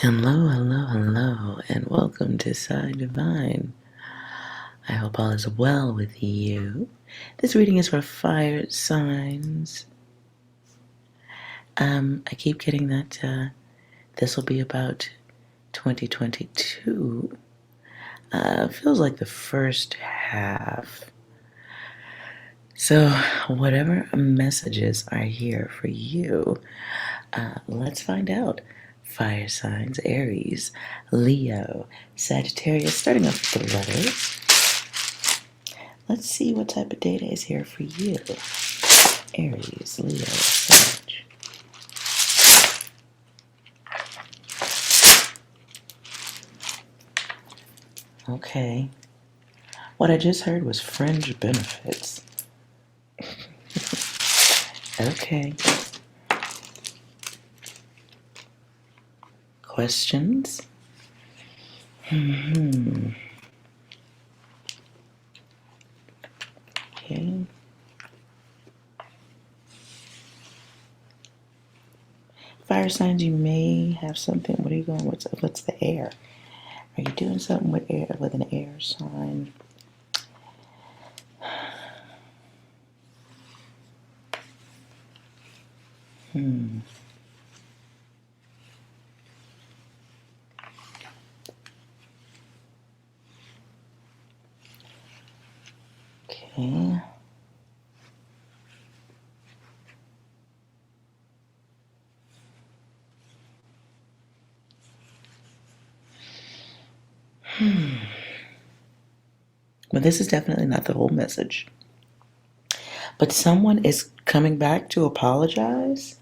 Hello, hello, hello, and welcome to Side Divine. I hope all is well with you. This reading is for fire signs. I keep getting that this will be about 2022. Feels like the first half. So, whatever messages are here for you, let's find out. Fire signs, Aries, Leo, Sagittarius, starting off with the letters. Let's see what type of data is here for you. Aries, Leo, Sag. Okay. What I just heard was fringe benefits. Okay. Questions? Okay. Fire signs, you may have something. What are you going? What's the air? Are you doing something with an air sign? Okay. But this is definitely not the whole message. But someone is coming back to apologize.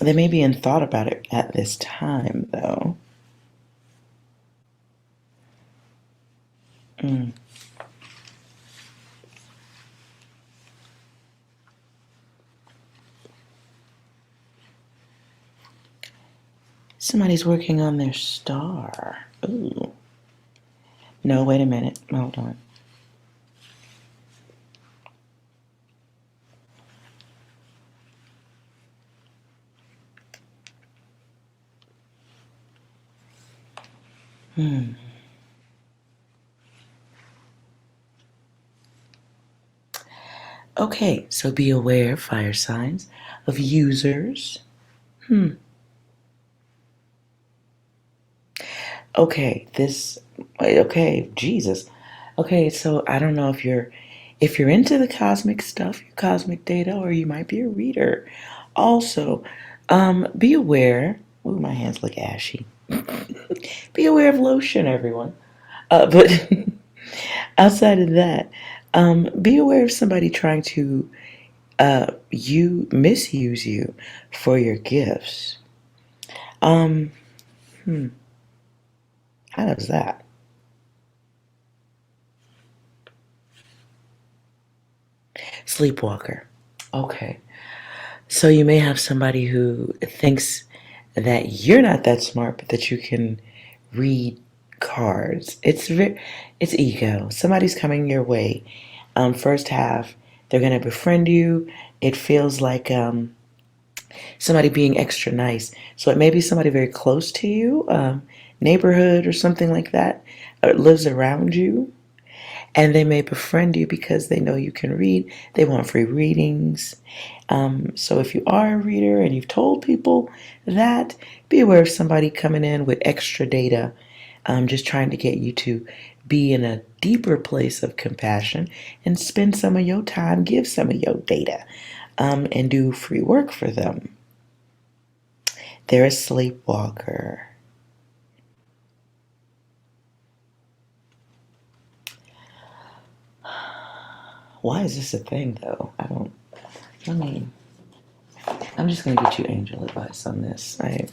They may be in thought about it at this time, though. Somebody's working on their star. Ooh. No, wait a minute. Hold on. Okay, so be aware, fire signs, of users. Okay, Jesus. Okay, so I don't know if you're into the cosmic stuff, your cosmic data, or you might be a reader. Also, be aware. Ooh, my hands look ashy. Be aware of lotion, everyone. But outside of that, be aware of somebody trying to misuse you for your gifts. How does that? Sleepwalker. Okay. So you may have somebody who thinks that you're not that smart, but that you can read cards. It's ego. Somebody's coming your way. First half, they're gonna befriend you. It feels like somebody being extra nice. So it may be somebody very close to you, neighborhood or something like that, or lives around you. And they may befriend you because they know you can read. They want free readings. So if you are a reader and you've told people that, be aware of somebody coming in with extra data, just trying to get you to be in a deeper place of compassion and spend some of your time, give some of your data, and do free work for them. They're a sleepwalker. Why is this a thing, though? I'm just going to get you angel advice on this. I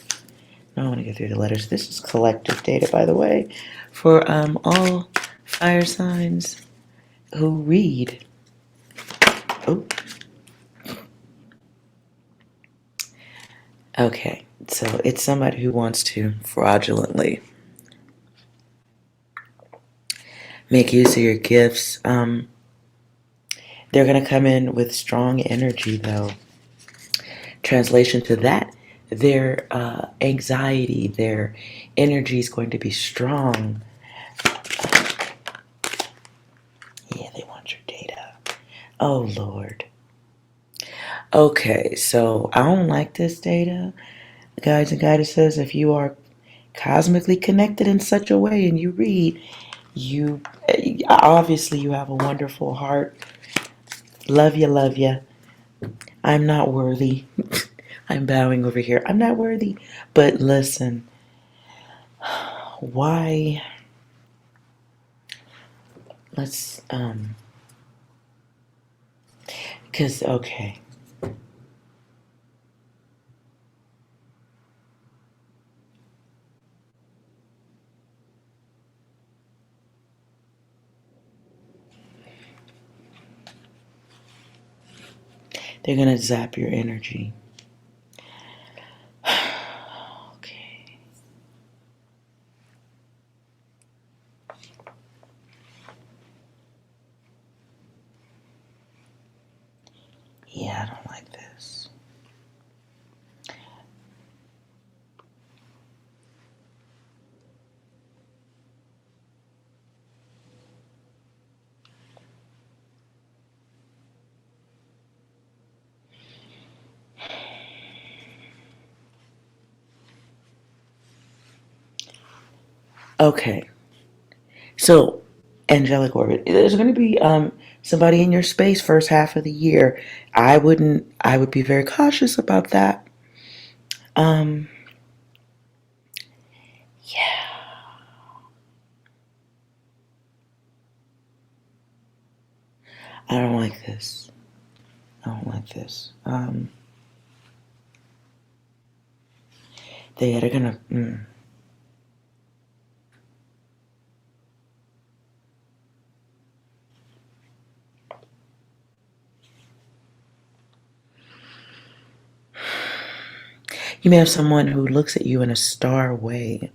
want to get through the letters. This is collective data, by the way, for all fire signs who read. Oh. Okay, so it's somebody who wants to fraudulently make use of your gifts. They're going to come in with strong energy, though. Translation to that, their anxiety, their energy is going to be strong. Yeah, they want your data. Oh, Lord. Okay, so I don't like this data. Guides and goddesses, if you are cosmically connected in such a way and you read, you obviously you have a wonderful heart. Love you, love you. I'm not worthy. I'm bowing over here. I'm not worthy. But listen, why? Let's, because, okay. They're going to zap your energy. Okay. Yeah, I don't like this. Okay. So, angelic orbit. There's going to be somebody in your space first half of the year. I would be very cautious about that. Um, yeah. I don't like this. I don't like this. They're gonna. You may have someone who looks at you in a star way,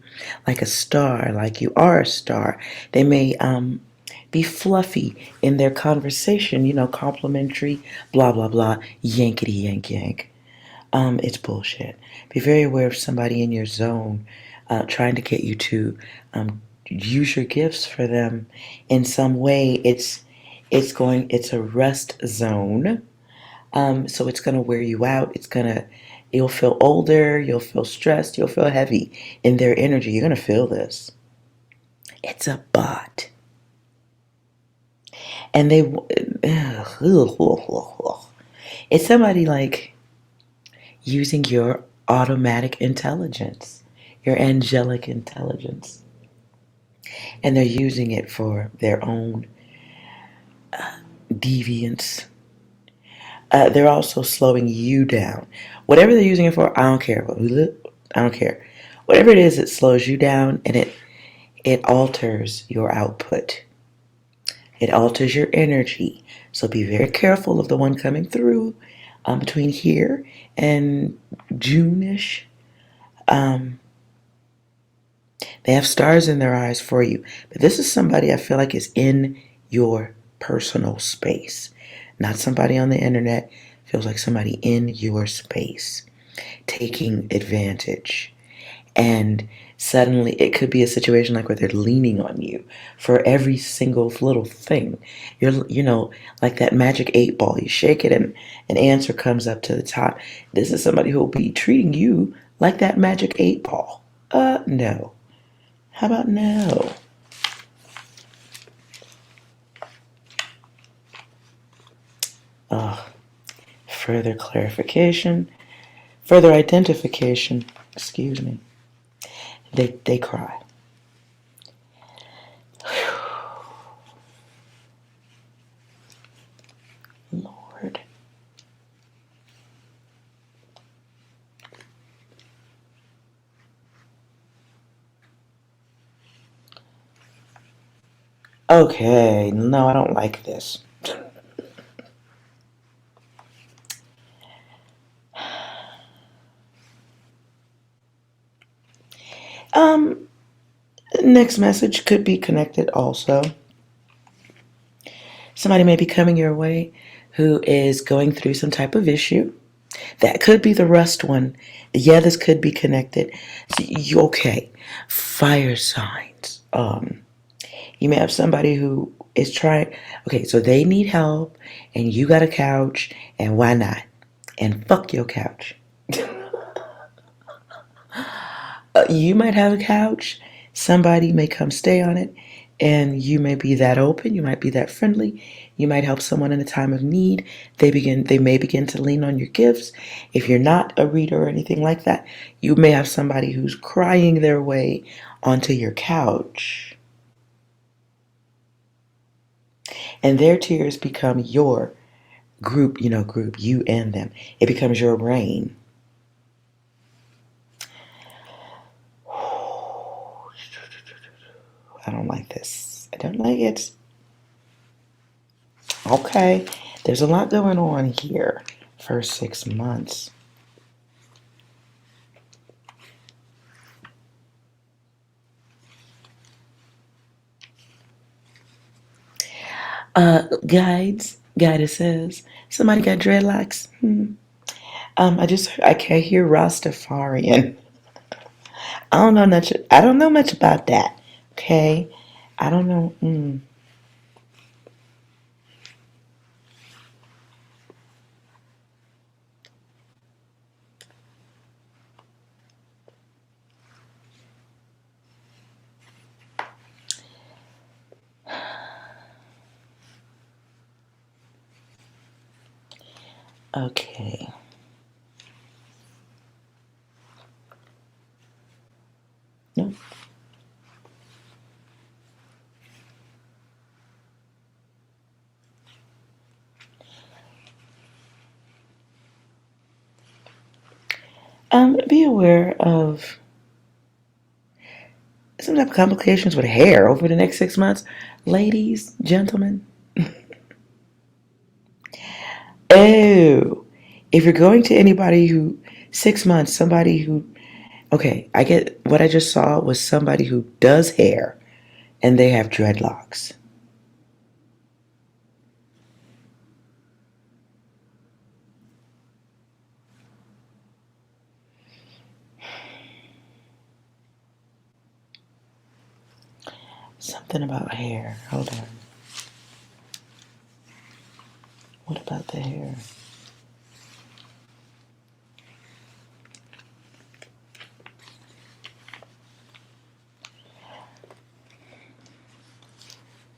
like a star, like you are a star. They may be fluffy in their conversation, complimentary, blah, blah, blah, yankety yank yank. It's bullshit. Be very aware of somebody in your zone trying to get you to use your gifts for them in some way. It's a rest zone. So it's going to wear you out. You'll feel older, you'll feel stressed, you'll feel heavy in their energy. You're going to feel this. It's a bot. And it's somebody like using your automatic intelligence, your angelic intelligence. And they're using it for their own deviance. They're also slowing you down. Whatever they're using it for, I don't care. I don't care. Whatever it is, it slows you down and it alters your output. It alters your energy. So be very careful of the one coming through between here and June-ish. They have stars in their eyes for you. But this is somebody I feel like is in your personal space. Not somebody on the internet. Feels like somebody in your space taking advantage. And suddenly it could be a situation like where they're leaning on you for every single little thing. Like that magic 8 ball. You shake it and an answer comes up to the top. This is somebody who will be treating you like that magic 8 ball. No. How about no? Further clarification, further identification, excuse me. They cry. Lord. Okay, no, I don't like this. Next message could be connected also. Somebody may be coming your way who is going through some type of issue. That could be the rust one. Yeah, this could be connected. So you okay? Fire signs. You may have somebody who is trying. Okay, so they need help, and you got a couch, and why not? And fuck your couch. You might have a couch. Somebody may come stay on it, and you may be that open. You might be that friendly. You might help someone in a time of need. They may begin to lean on your gifts. If you're not a reader or anything like that, you may have somebody who's crying their way onto your couch, and their tears become your group. You and them. It becomes your rain. I don't like this. I don't like it. Okay, there's a lot going on here. First 6 months. Guidesses. Somebody got dreadlocks. I can't hear Rastafarian. I don't know much about that. Okay, I don't know. Okay. No. Be aware of some type of complications with hair over the next 6 months. Ladies, gentlemen. Oh, if you're going to anybody who 6 months, somebody who, okay, I get what I just saw was somebody who does hair and they have dreadlocks. Something about hair. Hold on. What about the hair?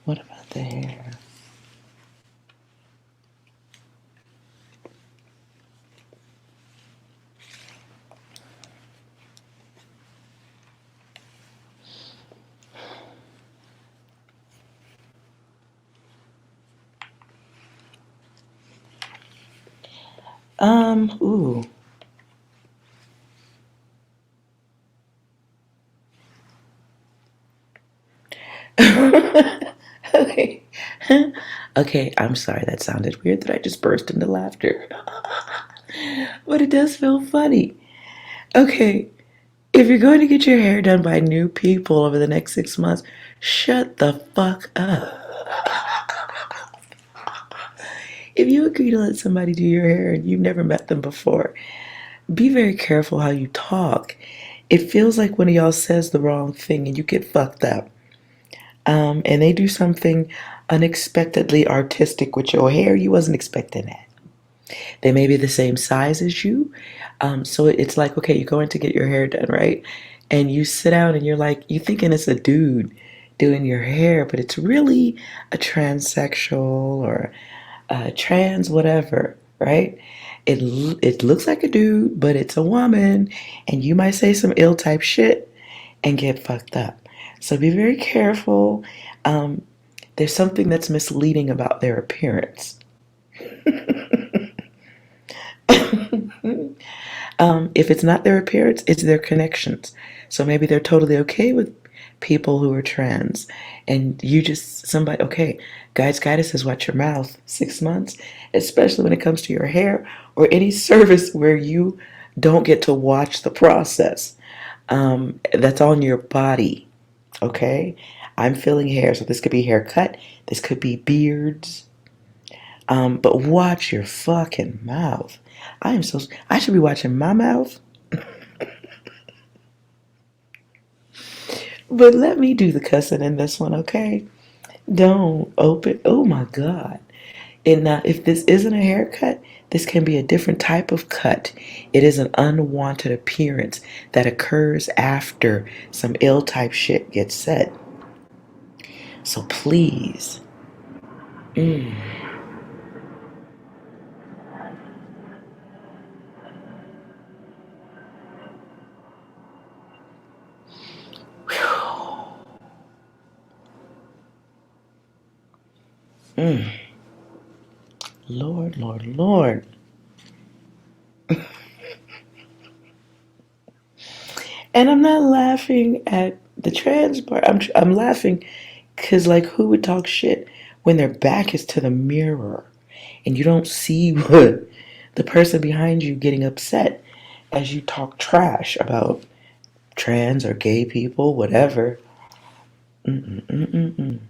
What about the hair? Ooh. Okay. Okay, I'm sorry that sounded weird that I just burst into laughter. But it does feel funny. Okay, if you're going to get your hair done by new people over the next 6 months, shut the fuck up. If you agree to let somebody do your hair and you've never met them before, be very careful how you talk. It feels like one of y'all says the wrong thing and you get fucked up. And they do something unexpectedly artistic with your hair. You wasn't expecting that. They may be the same size as you. So it's like, okay, you're going to get your hair done, right? And you sit down and you're like, you thinking it's a dude doing your hair, but it's really a transsexual or a trans whatever, right? It looks like a dude, but it's a woman, and you might say some ill type shit and get fucked up. So be very careful. There's something that's misleading about their appearance. If it's not their appearance, it's their connections. So maybe they're totally okay with people who are trans, and you just somebody. Okay, guidance says watch your mouth. 6 months, especially when it comes to your hair or any service where you don't get to watch the process. That's on your body. Okay, I'm feeling hair, so this could be haircut. This could be beards. But watch your fucking mouth. I should be watching my mouth. But let me do the cussing in this one, okay? Don't open. Oh my God. And now, if this isn't a haircut, this can be a different type of cut. It is an unwanted appearance that occurs after some ill type shit gets said. So please. Mm. Mm. Lord, Lord, Lord. And I'm not laughing at the trans part. I'm laughing because, like, who would talk shit when their back is to the mirror and you don't see what the person behind you getting upset as you talk trash about trans or gay people, whatever. Mm-mm-mm-mm-mm.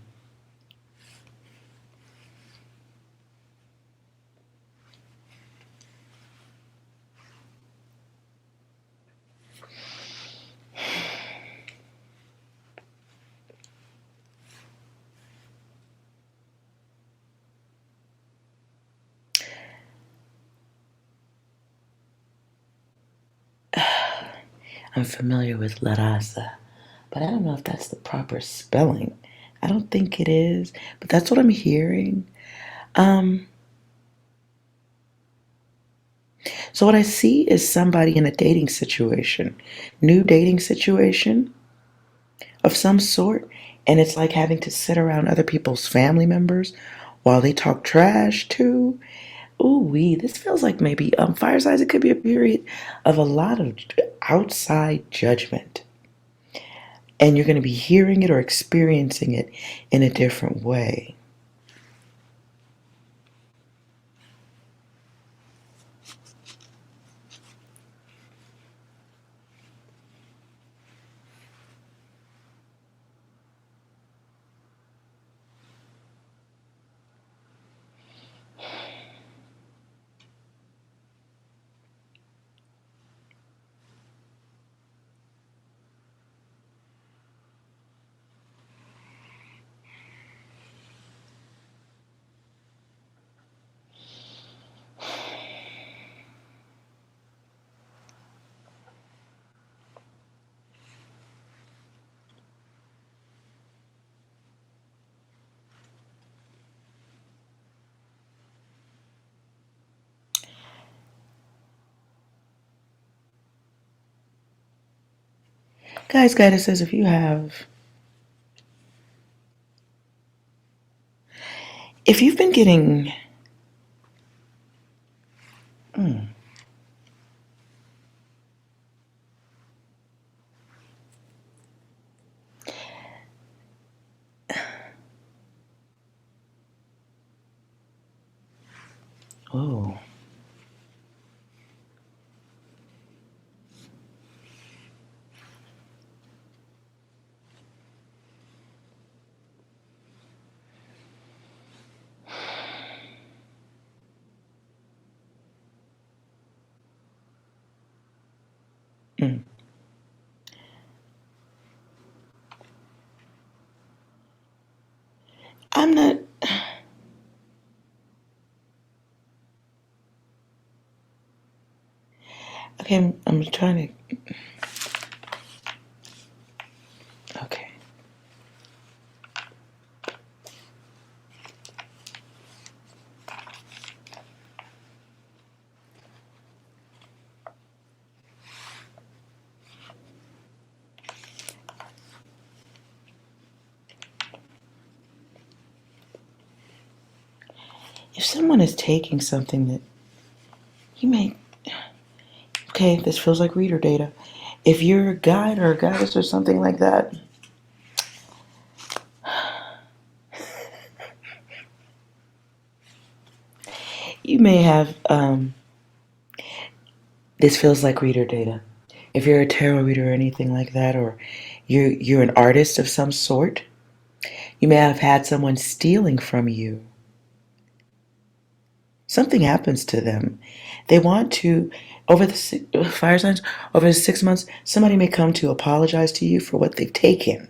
I'm familiar with La Raza, but I don't know if that's the proper spelling. I don't think it is, but that's what I'm hearing. Um, so what I see is somebody in a dating situation, new dating situation of some sort, and it's like having to sit around other people's family members while they talk trash too. Ooh wee, this feels like maybe fire signs. It could be a period of a lot of outside judgment, and you're going to be hearing it or experiencing it in a different way. Guys, guidance says if you've been getting, mm, oh, mm, I'm not, okay, I'm trying to, okay. If someone is taking something that you may, okay, this feels like reader data. If you're a guide or a goddess or something like that, you may have, this feels like reader data. If you're a tarot reader or anything like that, or you're an artist of some sort, you may have had someone stealing from you Something happens to them. They want to, over the fire signs, over the 6 months, somebody may come to apologize to you for what they've taken.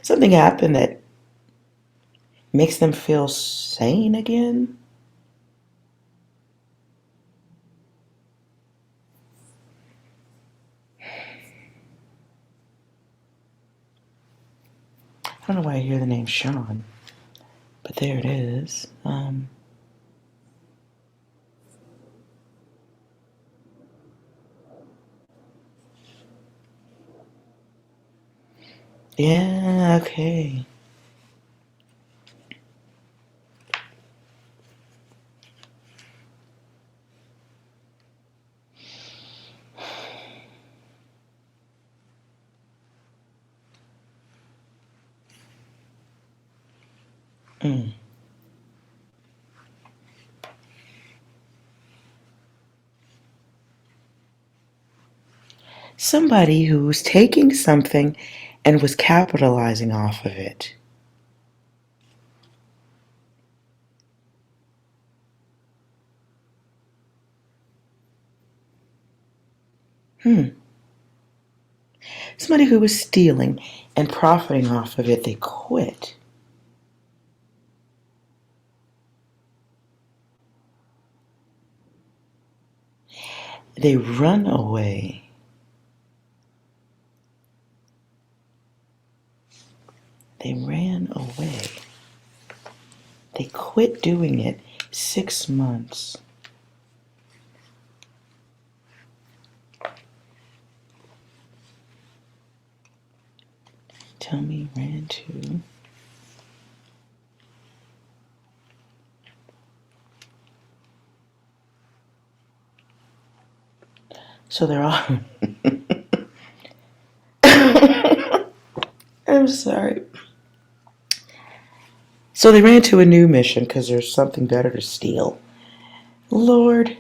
Something happened that makes them feel sane again. I don't know why I hear the name Sean, but there it is. Yeah, okay. Mm. Somebody who was taking something and was capitalizing off of it. Somebody who was stealing and profiting off of it, they quit. They run away. They ran away. They quit doing it 6 months. Tell me, ran to. So they're all. I'm sorry. So they ran to a new mission because there's something better to steal. Lord.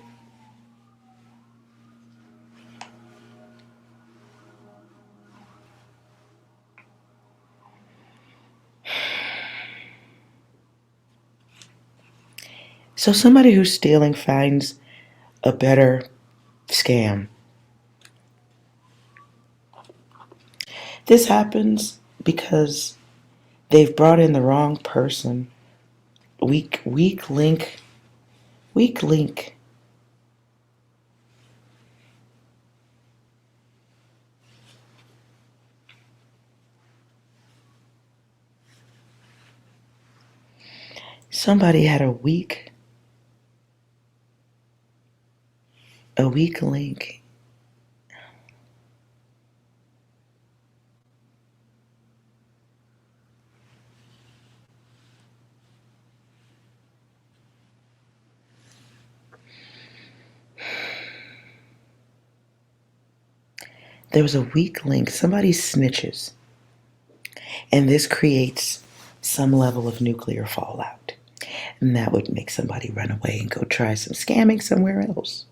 So somebody who's stealing finds a better scam. This happens because they've brought in the wrong person. Weak link. Weak link. Somebody had a weak link. There was a weak link. Somebody snitches. And this creates some level of nuclear fallout. And that would make somebody run away and go try some scamming somewhere else.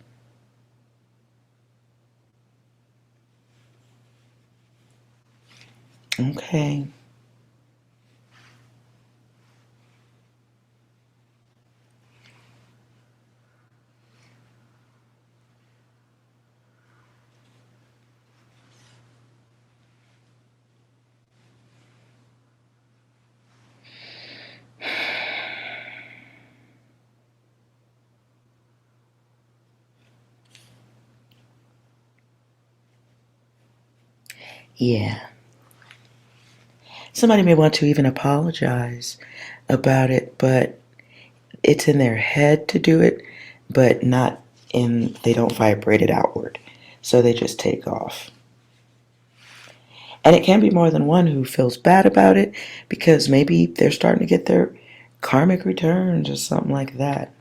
Okay. Yeah. Somebody may want to even apologize about it, but it's in their head to do it, but not in, they don't vibrate it outward. So they just take off. And it can be more than one who feels bad about it because maybe they're starting to get their karmic returns or something like that.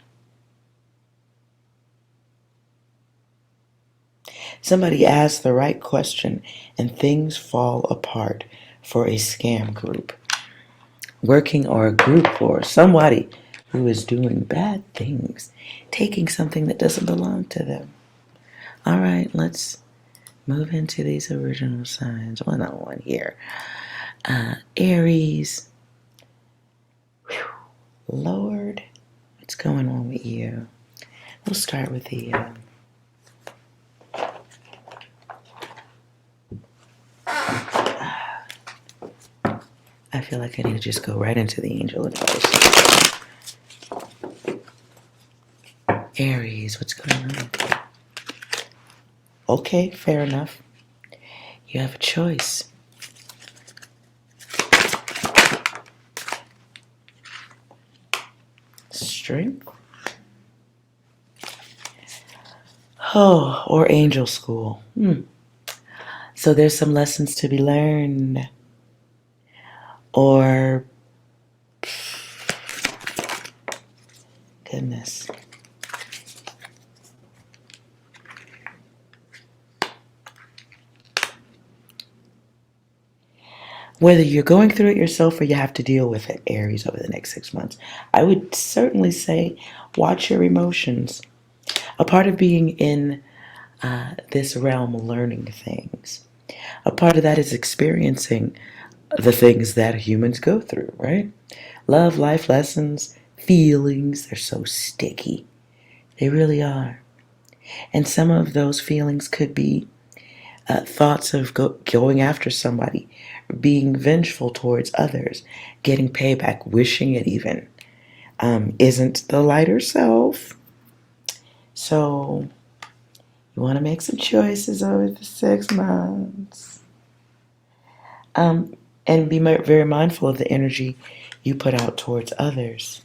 Somebody asks the right question and things fall apart for a scam group. Working or a group or somebody who is doing bad things, taking something that doesn't belong to them. All right, let's move into these original signs. One on one here. Aries. Whew. Lord, What's going on with you? We'll start with the I feel like I need to just go right into the angel advice. Aries, what's going on? Okay, fair enough. You have a choice. Strength. Oh, or angel school. So there's some lessons to be learned. Or, goodness. Whether you're going through it yourself or you have to deal with it, Aries, over the next 6 months, I would certainly say watch your emotions. A part of being in this realm learning things, a part of that is experiencing the things that humans go through, right? Love, life lessons, feelings, they're so sticky. They really are. And some of those feelings could be thoughts of going after somebody, being vengeful towards others, getting payback, wishing it even isn't the lighter self. So you want to make some choices over the 6 months. And be very mindful of the energy you put out towards others,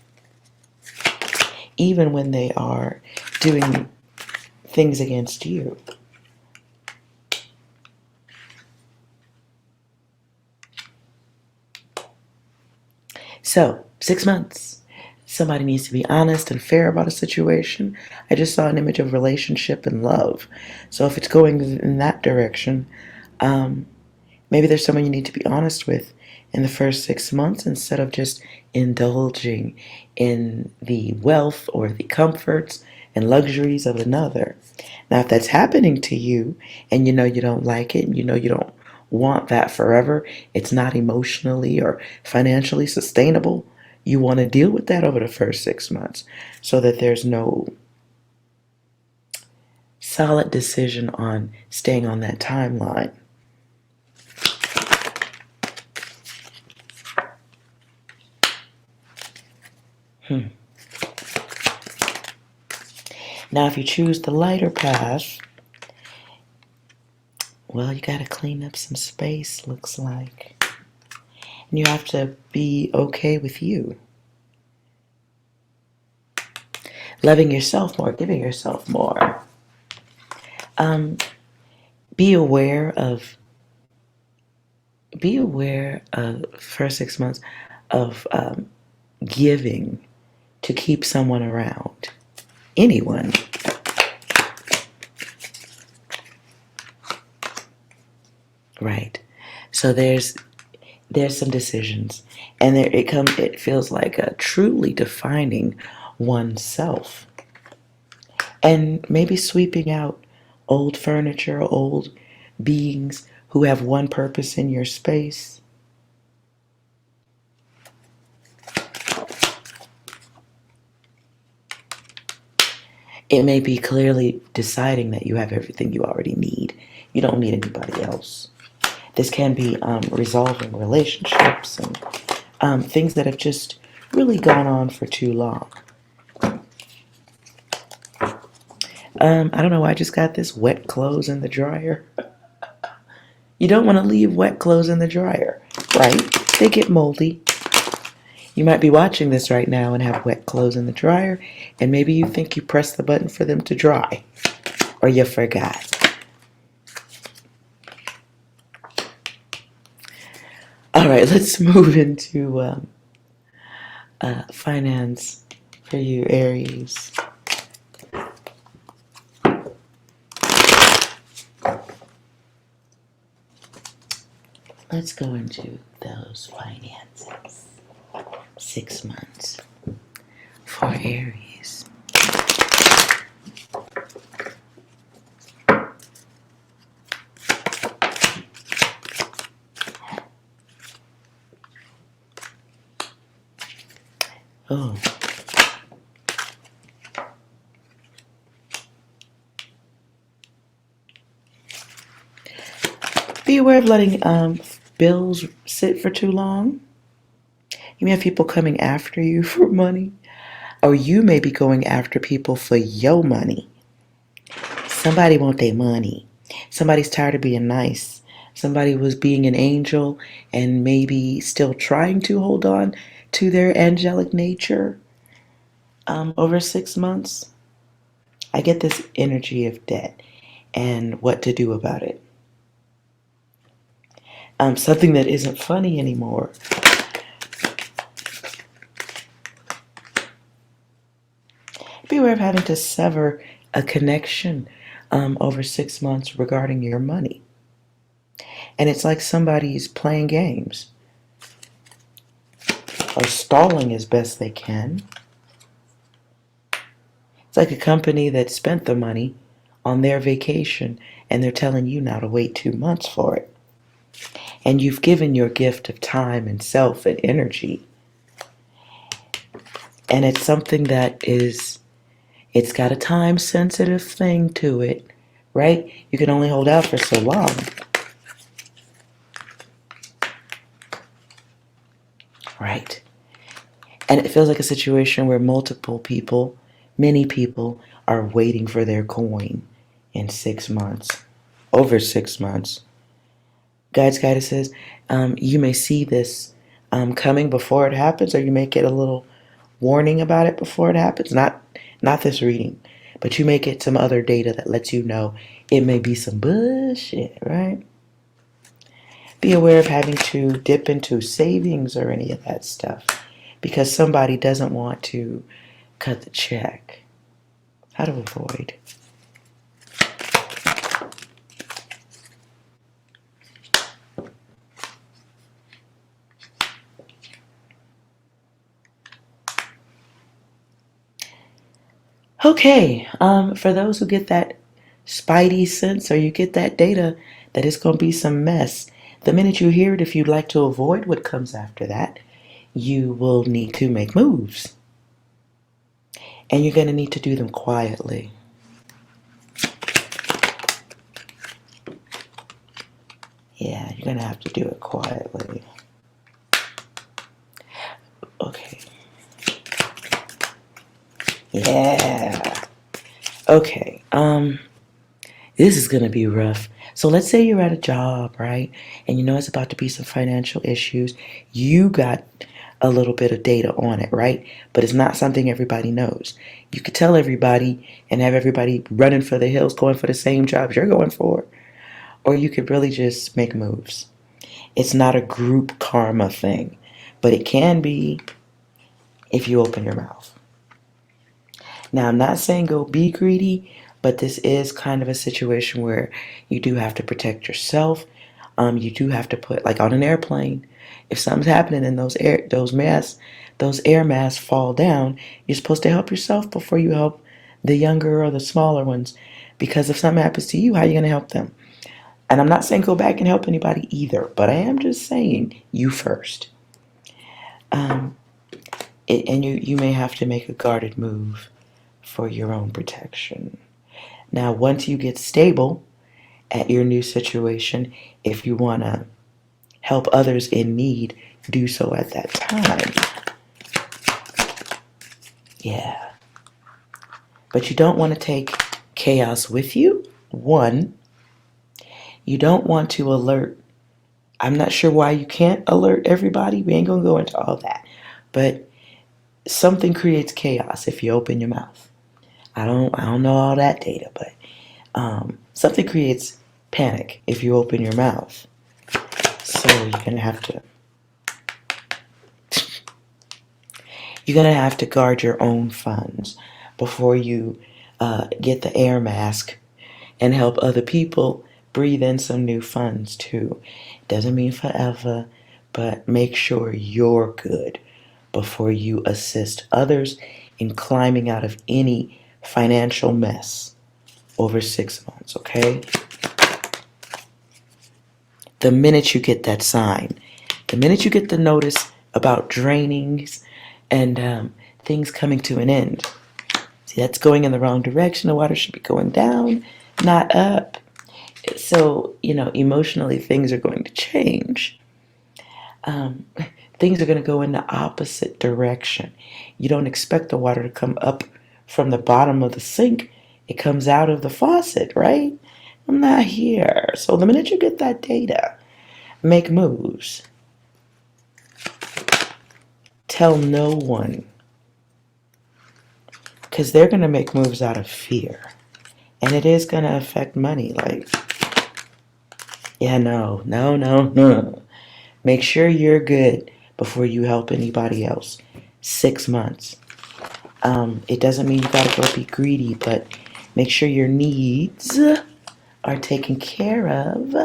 even when they are doing things against you. So, 6 months. Somebody needs to be honest and fair about a situation. I just saw an image of relationship and love. So if it's going in that direction, maybe there's someone you need to be honest with in the first 6 months instead of just indulging in the wealth or the comforts and luxuries of another. Now, if that's happening to you and you know you don't like it and you know you don't want that forever, it's not emotionally or financially sustainable, you want to deal with that over the first 6 months so that there's no solid decision on staying on that timeline. Now, if you choose the lighter path, well, you got to clean up some space, looks like. And you have to be okay with you. Loving yourself more, giving yourself more. Be aware of first 6 months of giving to keep someone around. Anyone. Right. So there's some decisions, and it feels like a truly defining oneself, and maybe sweeping out old furniture, old beings who have one purpose in your space. It may be clearly deciding that you have everything you already need. You don't need anybody else. This can be resolving relationships and things that have just really gone on for too long. I don't know why I just got this wet clothes in the dryer. You don't want to leave wet clothes in the dryer, right? They get moldy. You might be watching this right now and have wet clothes in the dryer, and maybe you think you pressed the button for them to dry, or you forgot. All right, let's move into finance for you, Aries. Let's go into those finances. 6 months for Aries. Oh, Be aware of letting bills sit for too long. You may have people coming after you for money, or you may be going after people for your money. Somebody want their money. Somebody's tired of being nice. Somebody was being an angel and maybe still trying to hold on to their angelic nature over 6 months. I get this energy of debt and what to do about it. Something that isn't funny anymore. Beware of having to sever a connection over 6 months regarding your money. And it's like somebody's playing games or stalling as best they can. It's like a company that spent the money on their vacation and they're telling you now to wait 2 months for it. And you've given your gift of time and self and energy. And it's something that it's got a time sensitive thing to it, right? You can only hold out for so long. Right. And it feels like a situation where multiple people, many people, are waiting for their coin in 6 months, over 6 months. Guidance says you may see this coming before it happens, or you may get a little warning about it before it happens. Not this reading, but you may get some other data that lets you know it may be some bullshit, right? Be aware of having to dip into savings or any of that stuff because somebody doesn't want to cut the check. How to avoid. Okay, for those who get that spidey sense or you get that data that it's going to be some mess, the minute you hear it, if you'd like to avoid what comes after that, you will need to make moves. And you're going to need to do them quietly. Yeah, you're going to have to do it quietly. Okay. Yeah. Okay. This is going to be rough. So let's say you're at a job, right? And you know it's about to be some financial issues. You got a little bit of data on it, right? But it's not something everybody knows. You could tell everybody and have everybody running for the hills, going for the same jobs you're going for. Or you could really just make moves. It's not a group karma thing, but it can be if you open your mouth. Now, I'm not saying go be greedy, but this is kind of a situation where you do have to protect yourself. You do have to put, like on an airplane, if something's happening and those air masks fall down, you're supposed to help yourself before you help the younger or the smaller ones. Because if something happens to you, how are you going to help them? And I'm not saying go back and help anybody either, but I am just saying you first. And you may have to make a guarded move for your own protection. Now, once you get stable at your new situation, if you want to help others in need, do so at that time. Yeah. But you don't want to take chaos with you. One, you don't want to alert. I'm not sure why you can't alert everybody. We ain't going to go into all that. But something creates chaos if you open your mouth. I don't know all that data, but something creates panic if you open your mouth. So you're gonna have to guard your own funds before you get the air mask and help other people breathe in some new funds too. Doesn't mean forever, but make sure you're good before you assist others in climbing out of any financial mess over 6 months, okay? The minute you get that sign, the minute you get the notice about drainings and things coming to an end, see, that's going in the wrong direction. The water should be going down, not up. So, emotionally, things are going to change. Um, Things are going to go in the opposite direction. You don't expect the water to come up from the bottom of the sink. It comes out of the faucet, right? I'm not here. So the minute you get that data, make moves. Tell no one. Because they're going to make moves out of fear. And it is going to affect money. Like, yeah, no. Make sure you're good before you help anybody else. 6 months. It doesn't mean you gotta go be greedy, but make sure your needs are taken care of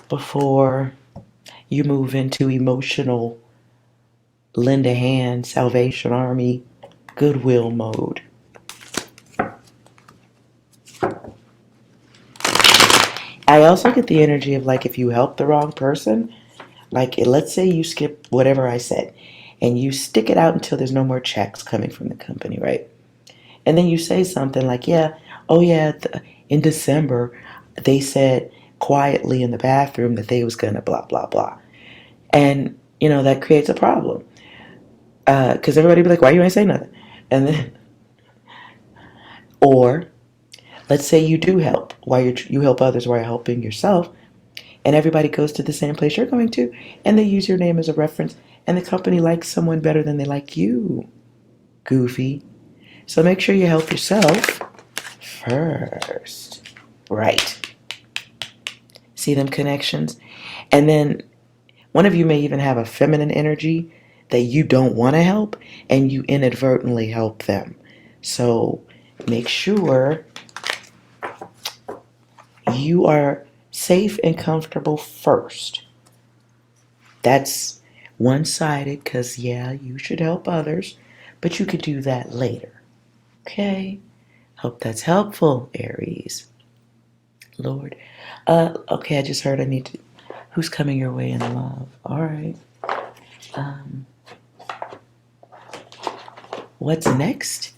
before you move into emotional lend a hand, Salvation Army, goodwill mode. I also get the energy of like if you help the wrong person, like let's say you skip whatever I said and you stick it out until there's no more checks coming from the company, right? And then you say something like, yeah, oh yeah, in December, they said quietly in the bathroom that they was going to blah, blah, blah. And, that creates a problem. Because everybody be like, why you ain't say nothing? And then, or let's say you do help while you help others while you're helping yourself. And everybody goes to the same place you're going to. And they use your name as a reference. And the company likes someone better than they like you. Goofy. So make sure you help yourself first. Right. See them connections? And then one of you may even have a feminine energy that you don't want to help and you inadvertently help them. So make sure you are safe and comfortable first. That's one-sided because, yeah, you should help others, but you could do that later. Okay? Hope that's helpful, Aries. Lord. Okay, I just heard I need to. Who's coming your way in love? All right. What's next?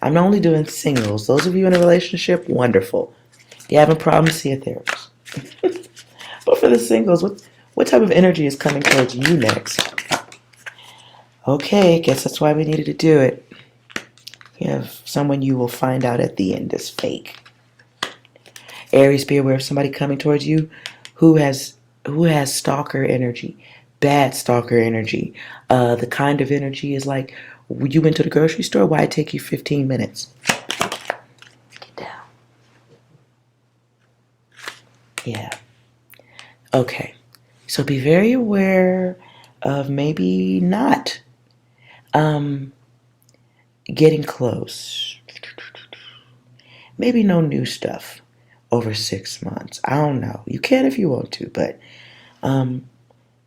I'm only doing singles. Those of you in a relationship, wonderful. You having problems, see a therapist. But for the singles, what type of energy is coming towards you next? Okay, guess that's why we needed to do it. You have someone you will find out at the end is fake. Aries, be aware of somebody coming towards you who has stalker energy, bad stalker energy. The kind of energy is like you went to the grocery store. Why it take you 15 minutes? Get down. Yeah. Okay. So be very aware of maybe not getting close. Maybe no new stuff over 6 months. I don't know. You can if you want to, but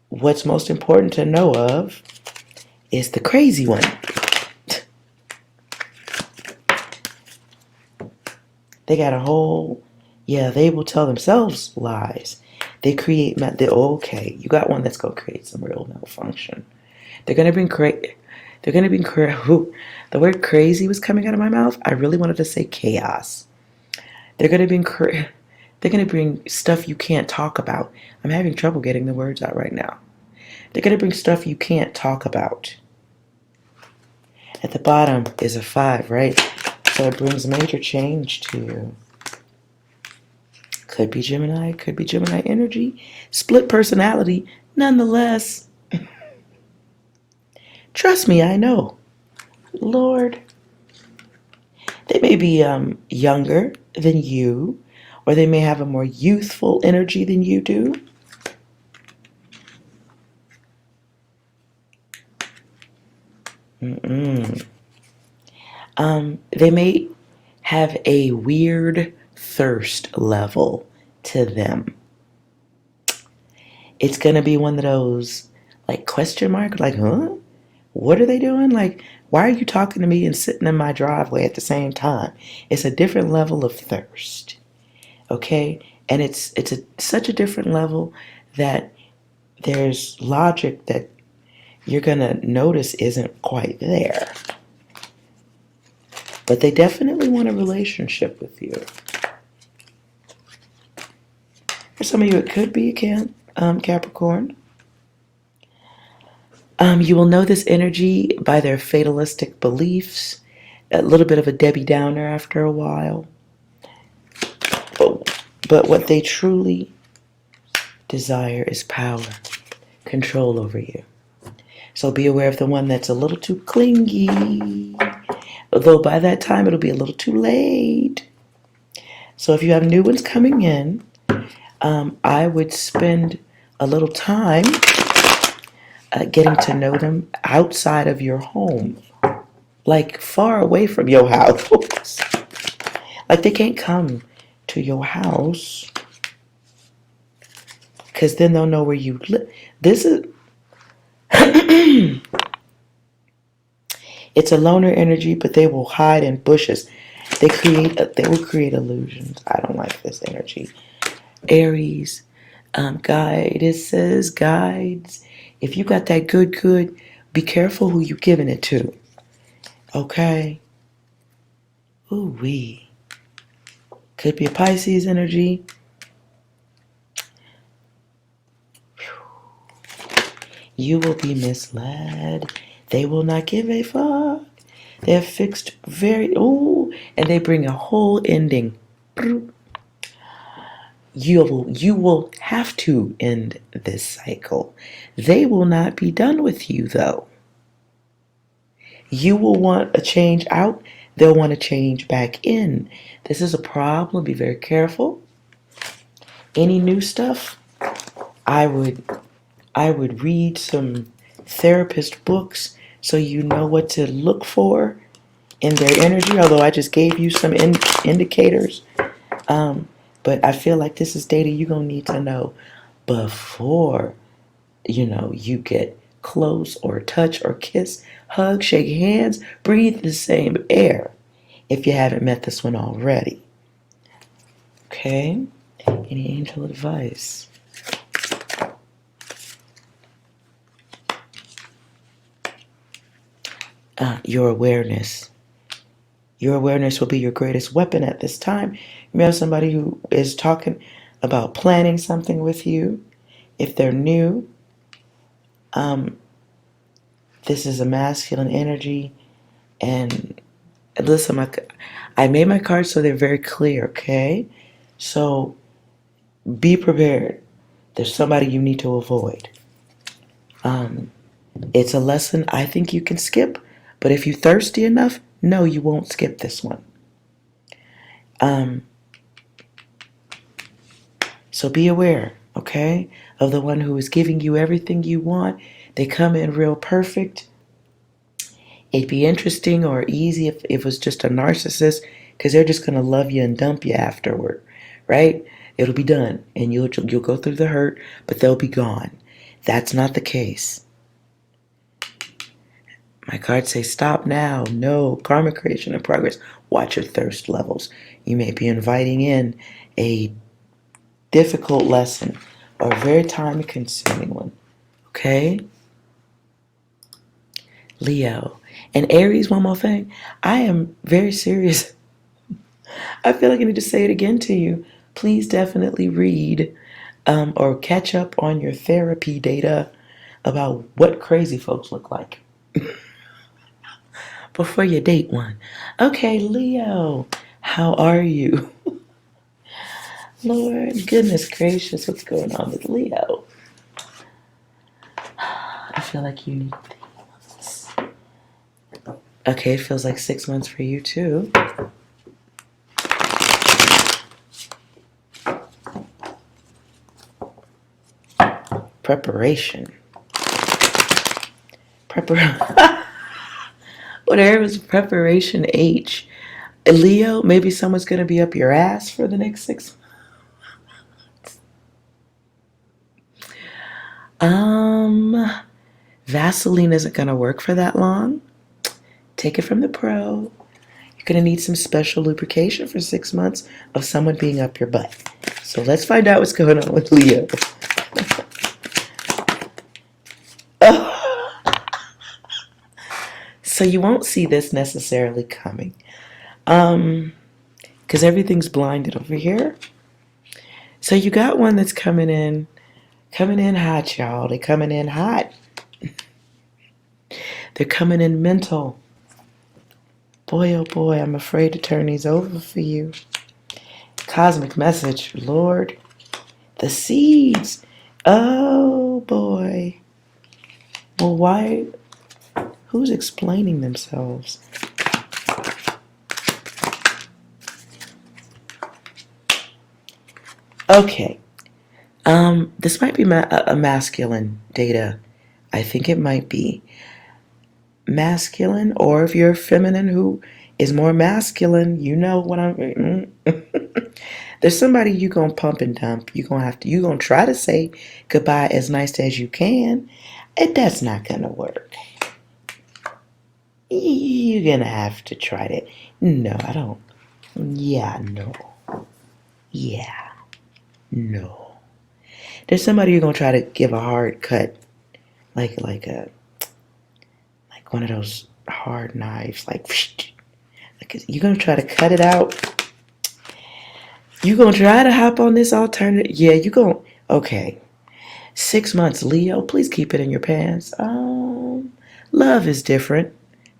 what's most important to know of is the crazy one. They got a whole, they will tell themselves lies. They create, okay, you got one that's going to create some real malfunction. They're going to bring the word crazy was coming out of my mouth. I really wanted to say chaos. They're going to bring stuff you can't talk about. I'm having trouble getting the words out right now. They're going to bring stuff you can't talk about. At the bottom is a 5, right? So it brings major change to you. Could be Gemini energy. Split personality, nonetheless. Trust me, I know. Lord. They may be younger than you, or they may have a more youthful energy than you do. They may have a weird thirst level to them. It's going to be one of those, like, question mark, like, huh? What are they doing? Like, why are you talking to me and sitting in my driveway at the same time? It's a different level of thirst, okay? And it's such a different level that there's logic that you're going to notice isn't quite there. But they definitely want a relationship with you. For some of you, it could be a Capricorn. You will know this energy by their fatalistic beliefs, a little bit of a Debbie Downer after a while. But what they truly desire is power, control over you. So be aware of the one that's a little too clingy. Although by that time it'll be a little too late. So if you have new ones coming in, I would spend a little time getting to know them outside of your home. Like far away from your house. Like they can't come to your house. Because then they'll know where you live. This is... It's a loner energy, but they will hide in bushes. They will create illusions. I don't like this energy. Aries, guides. If you got that good, be careful who you giving it to. Okay? Ooh wee. Could be a Pisces energy. You will be misled. They will not give a fuck. They're fixed and they bring a whole ending. You will have to end this cycle. They will not be done with you, though. You will want a change out. They'll want to change back in. This is a problem. Be very careful. Any new stuff, I would read some therapist books so you know what to look for in their energy, although I just gave you some indicators. But I feel like this is data you're going to need to know before, you get close or touch or kiss, hug, shake hands, breathe the same air if you haven't met this one already. Okay? Any angel advice? Your awareness. Your awareness will be your greatest weapon at this time. You may have somebody who is talking about planning something with you. If they're new, this is a masculine energy. And listen, I made my cards so they're very clear, okay? So be prepared. There's somebody you need to avoid. It's a lesson I think you can skip, but if you're thirsty enough, no, you won't skip this one. So be aware, okay, of the one who is giving you everything you want. They come in real perfect. It'd be interesting or easy if it was just a narcissist, because they're just going to love you and dump you afterward, right? It'll be done, and you'll go through the hurt, but they'll be gone. That's not the case. My cards say stop now. No. Karma creation and progress. Watch your thirst levels. You may be inviting in a difficult lesson or a very time-consuming one. Okay? Leo. And Aries, one more thing. I am very serious. I feel like I need to say it again to you. Please definitely read or catch up on your therapy data about what crazy folks look like. Before you date one. Okay, Leo, how are you? Lord, goodness gracious, what's going on with Leo? I feel like you need these. Okay, it feels like 6 months for you too. Preparation. Whatever was preparation H. Leo, maybe someone's going to be up your ass for the next 6 months. Vaseline isn't going to work for that long. Take it from the pro. You're going to need some special lubrication for 6 months of someone being up your butt. So let's find out what's going on with Leo. So you won't see this necessarily coming. Because everything's blinded over here. So you got one that's coming in hot, y'all. They're coming in hot. They're coming in mental. Boy, oh boy, I'm afraid to turn these over for you. Cosmic message, Lord. The seeds. Oh boy. Well, why? Who's explaining themselves? Okay. This might be a masculine data. I think it might be masculine, or if you're feminine who is more masculine, you know what I'm. There's somebody you gonna pump and dump. You gonna try to say goodbye as nice as you can, and that's not gonna work. You're gonna have to try to. No, I don't. Yeah, no. Yeah, no. There's somebody you're gonna try to give a hard cut, like one of those hard knives, like you're gonna try to cut it out. You're gonna try to hop on this alternative. Yeah, you gonna. Okay. 6 months, Leo. Please keep it in your pants. Love is different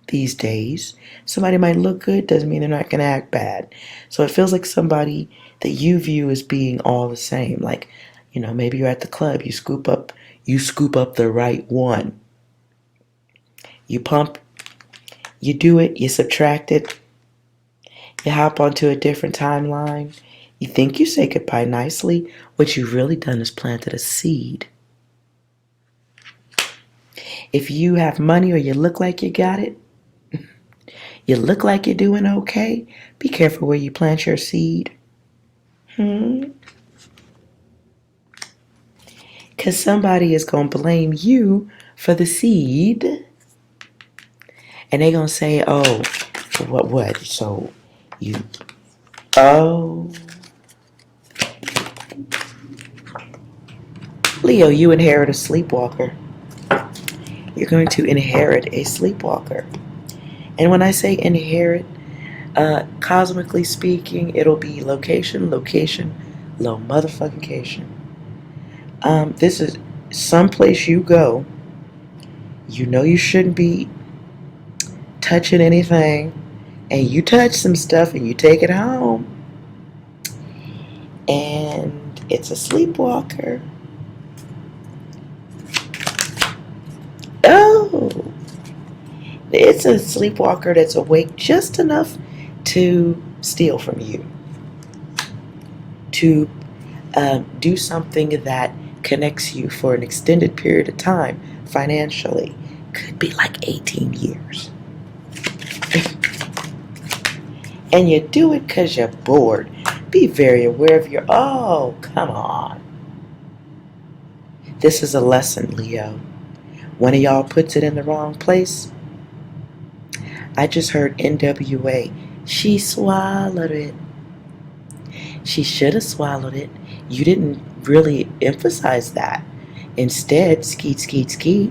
these days. Somebody might look good, doesn't mean they're not gonna act bad. So it feels like somebody that you view as being all the same. Like, maybe you're at the club, you scoop up the right one. You pump, you do it, you subtract it, you hop onto a different timeline. You think you say goodbye nicely. What you've really done is planted a seed. If you have money or you look like you got it, you look like you're doing okay, be careful where you plant your seed. Because somebody is going to blame you for the seed. And they're going to say, oh, what? So you, oh. Leo, you inherit a sleepwalker. You're going to inherit a sleepwalker. And when I say inherit, cosmically speaking, it'll be location, low motherfucking. This is someplace you go. You know you shouldn't be touching anything, and you touch some stuff and you take it home, and it's a sleepwalker. Oh, it's a sleepwalker that's awake just enough to steal from you, to do something that connects you for an extended period of time financially. Could be like 18 years. And you do it because you're bored. Be very aware of your, oh, come on. This is a lesson, Leo. One of y'all puts it in the wrong place. I just heard NWA. She swallowed it. She should have swallowed it. You didn't really emphasize that. Instead, skeet, skeet, skeet.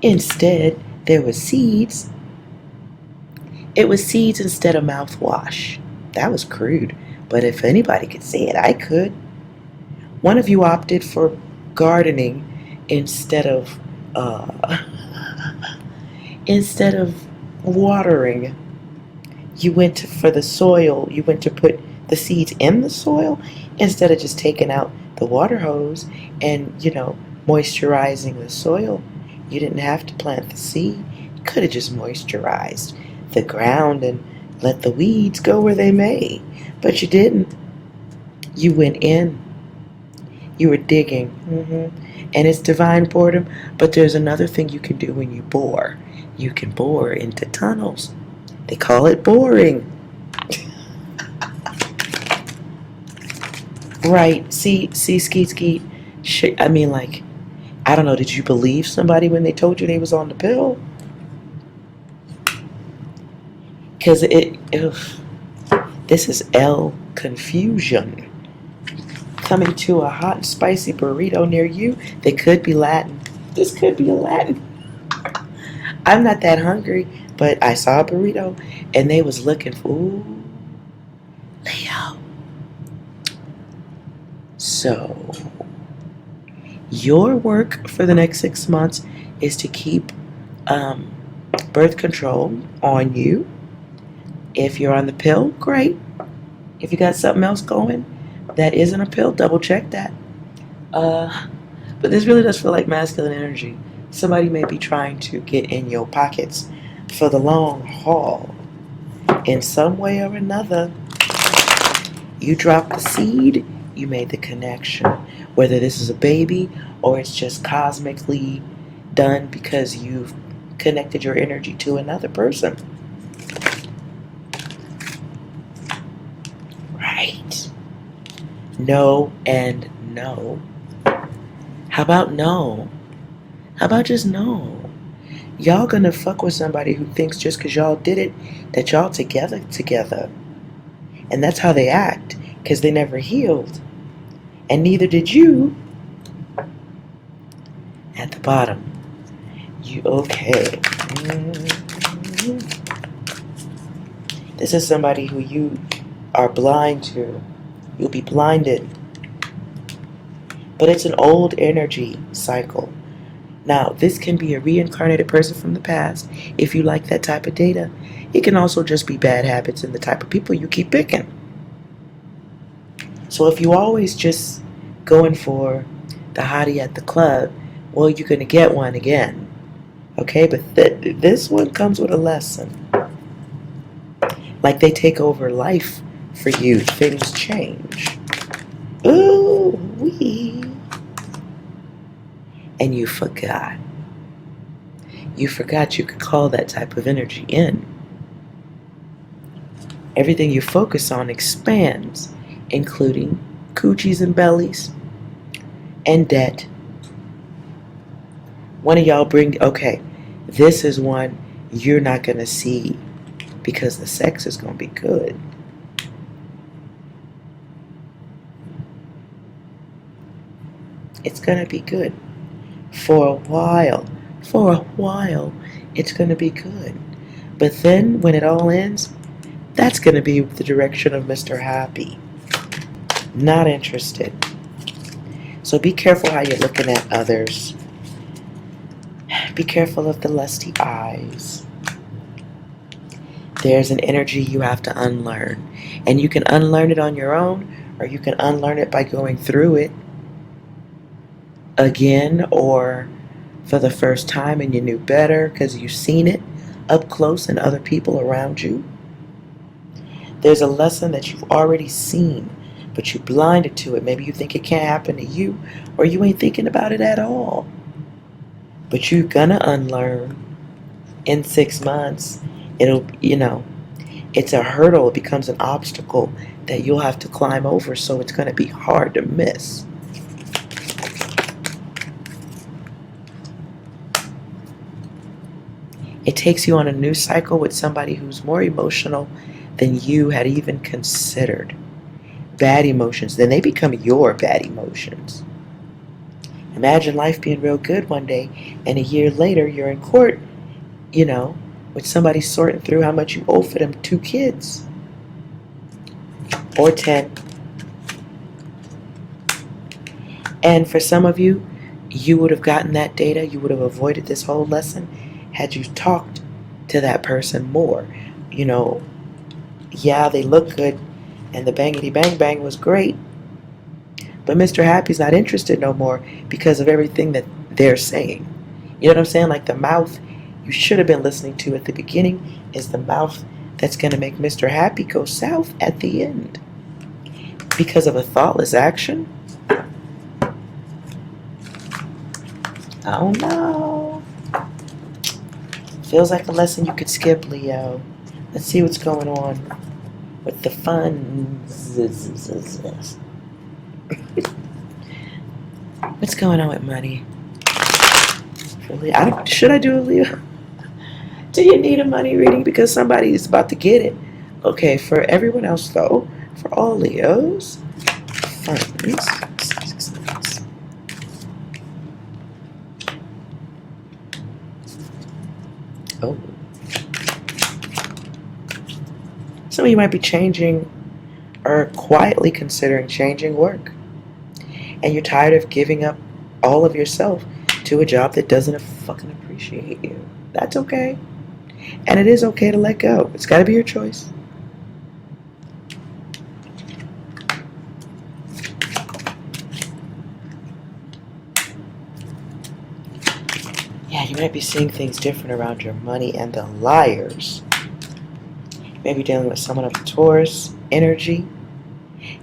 Instead, there were seeds. It was seeds instead of mouthwash. That was crude. But if anybody could say it, I could. One of you opted for gardening instead of watering. You went for the soil. You went to put the seeds in the soil instead of just taking out the water hose and, moisturizing the soil. You didn't have to plant the seed. You could have just moisturized the ground and let the weeds go where they may. But you didn't. You went in. You were digging. And it's divine boredom. But there's another thing you can do when you bore. You can bore into tunnels. They call it boring. Right. See, skeet, skeet. I mean, like, I don't know, did you believe somebody when they told you they was on the pill? Because this is L confusion. Coming to a hot and spicy burrito near you. They could be Latin. This could be a Latin. I'm not that hungry, but I saw a burrito and they was looking for, ooh, Leo. So, your work for the next 6 months is to keep birth control on you. If you're on the pill, great. If you got something else going that isn't a pill, double check that. But this really does feel like masculine energy. Somebody may be trying to get in your pockets for the long haul. In some way or another, you dropped the seed, you made the connection. Whether this is a baby or it's just cosmically done because you've connected your energy to another person. Right. No and no. How about no? How about just no? Y'all gonna fuck with somebody who thinks just because y'all did it that y'all together. And that's how they act, because they never healed. And neither did you. At the bottom. You okay. This is somebody who you are blind to. You'll be blinded. But it's an old energy cycle. Now, this can be a reincarnated person from the past, if you like that type of data. It can also just be bad habits and the type of people you keep picking. So if you always just going for the hottie at the club, well, you're going to get one again. Okay, but this one comes with a lesson. Like they take over life for you. Things change. Ooh, wee. And you forgot. You forgot you could call that type of energy in. Everything you focus on expands, including coochies and bellies and debt. One of y'all okay, this is one you're not going to see because the sex is going to be good. It's going to be good. For a while, it's going to be good. But then when it all ends, that's going to be the direction of Mr. Happy. Not interested. So be careful how you're looking at others. Be careful of the lusty eyes. There's an energy you have to unlearn. And you can unlearn it on your own, or you can unlearn it by going through it again, or for the first time and you knew better because you've seen it up close and other people around you. There's a lesson that you've already seen, but you're blinded to it. Maybe you think it can't happen to you, or you ain't thinking about it at all. But you're gonna unlearn in 6 months. It'll, it's a hurdle. It becomes an obstacle that you'll have to climb over, so it's gonna be hard to miss. It takes you on a new cycle with somebody who's more emotional than you had even considered. Bad emotions, then they become your bad emotions. Imagine life being real good one day, and a year later you're in court, with somebody sorting through how much you owe for them 2 kids. Or 10. And for some of you, you would have gotten that data, you would have avoided this whole lesson had you talked to that person more. Yeah, they look good and the bangity bang bang was great, but Mr. Happy's not interested no more because of everything that they're saying. You know what I'm saying? Like the mouth you should have been listening to at the beginning is the mouth that's going to make Mr. Happy go south at the end because of a thoughtless action. Oh no. Feels like a lesson you could skip, Leo. Let's see what's going on with the fun. What's going on with money? Should I do a Leo? Do you need a money reading because somebody is about to get it? Okay, for everyone else though, for all Leos, funds. Oh. Some of you might be changing or quietly considering changing work. And you're tired of giving up all of yourself to a job that doesn't fucking appreciate you. That's okay. And it is okay to let go. It's got to be your choice. Yeah, you might be seeing things different around your money and the liars. You may be dealing with someone of a Taurus energy.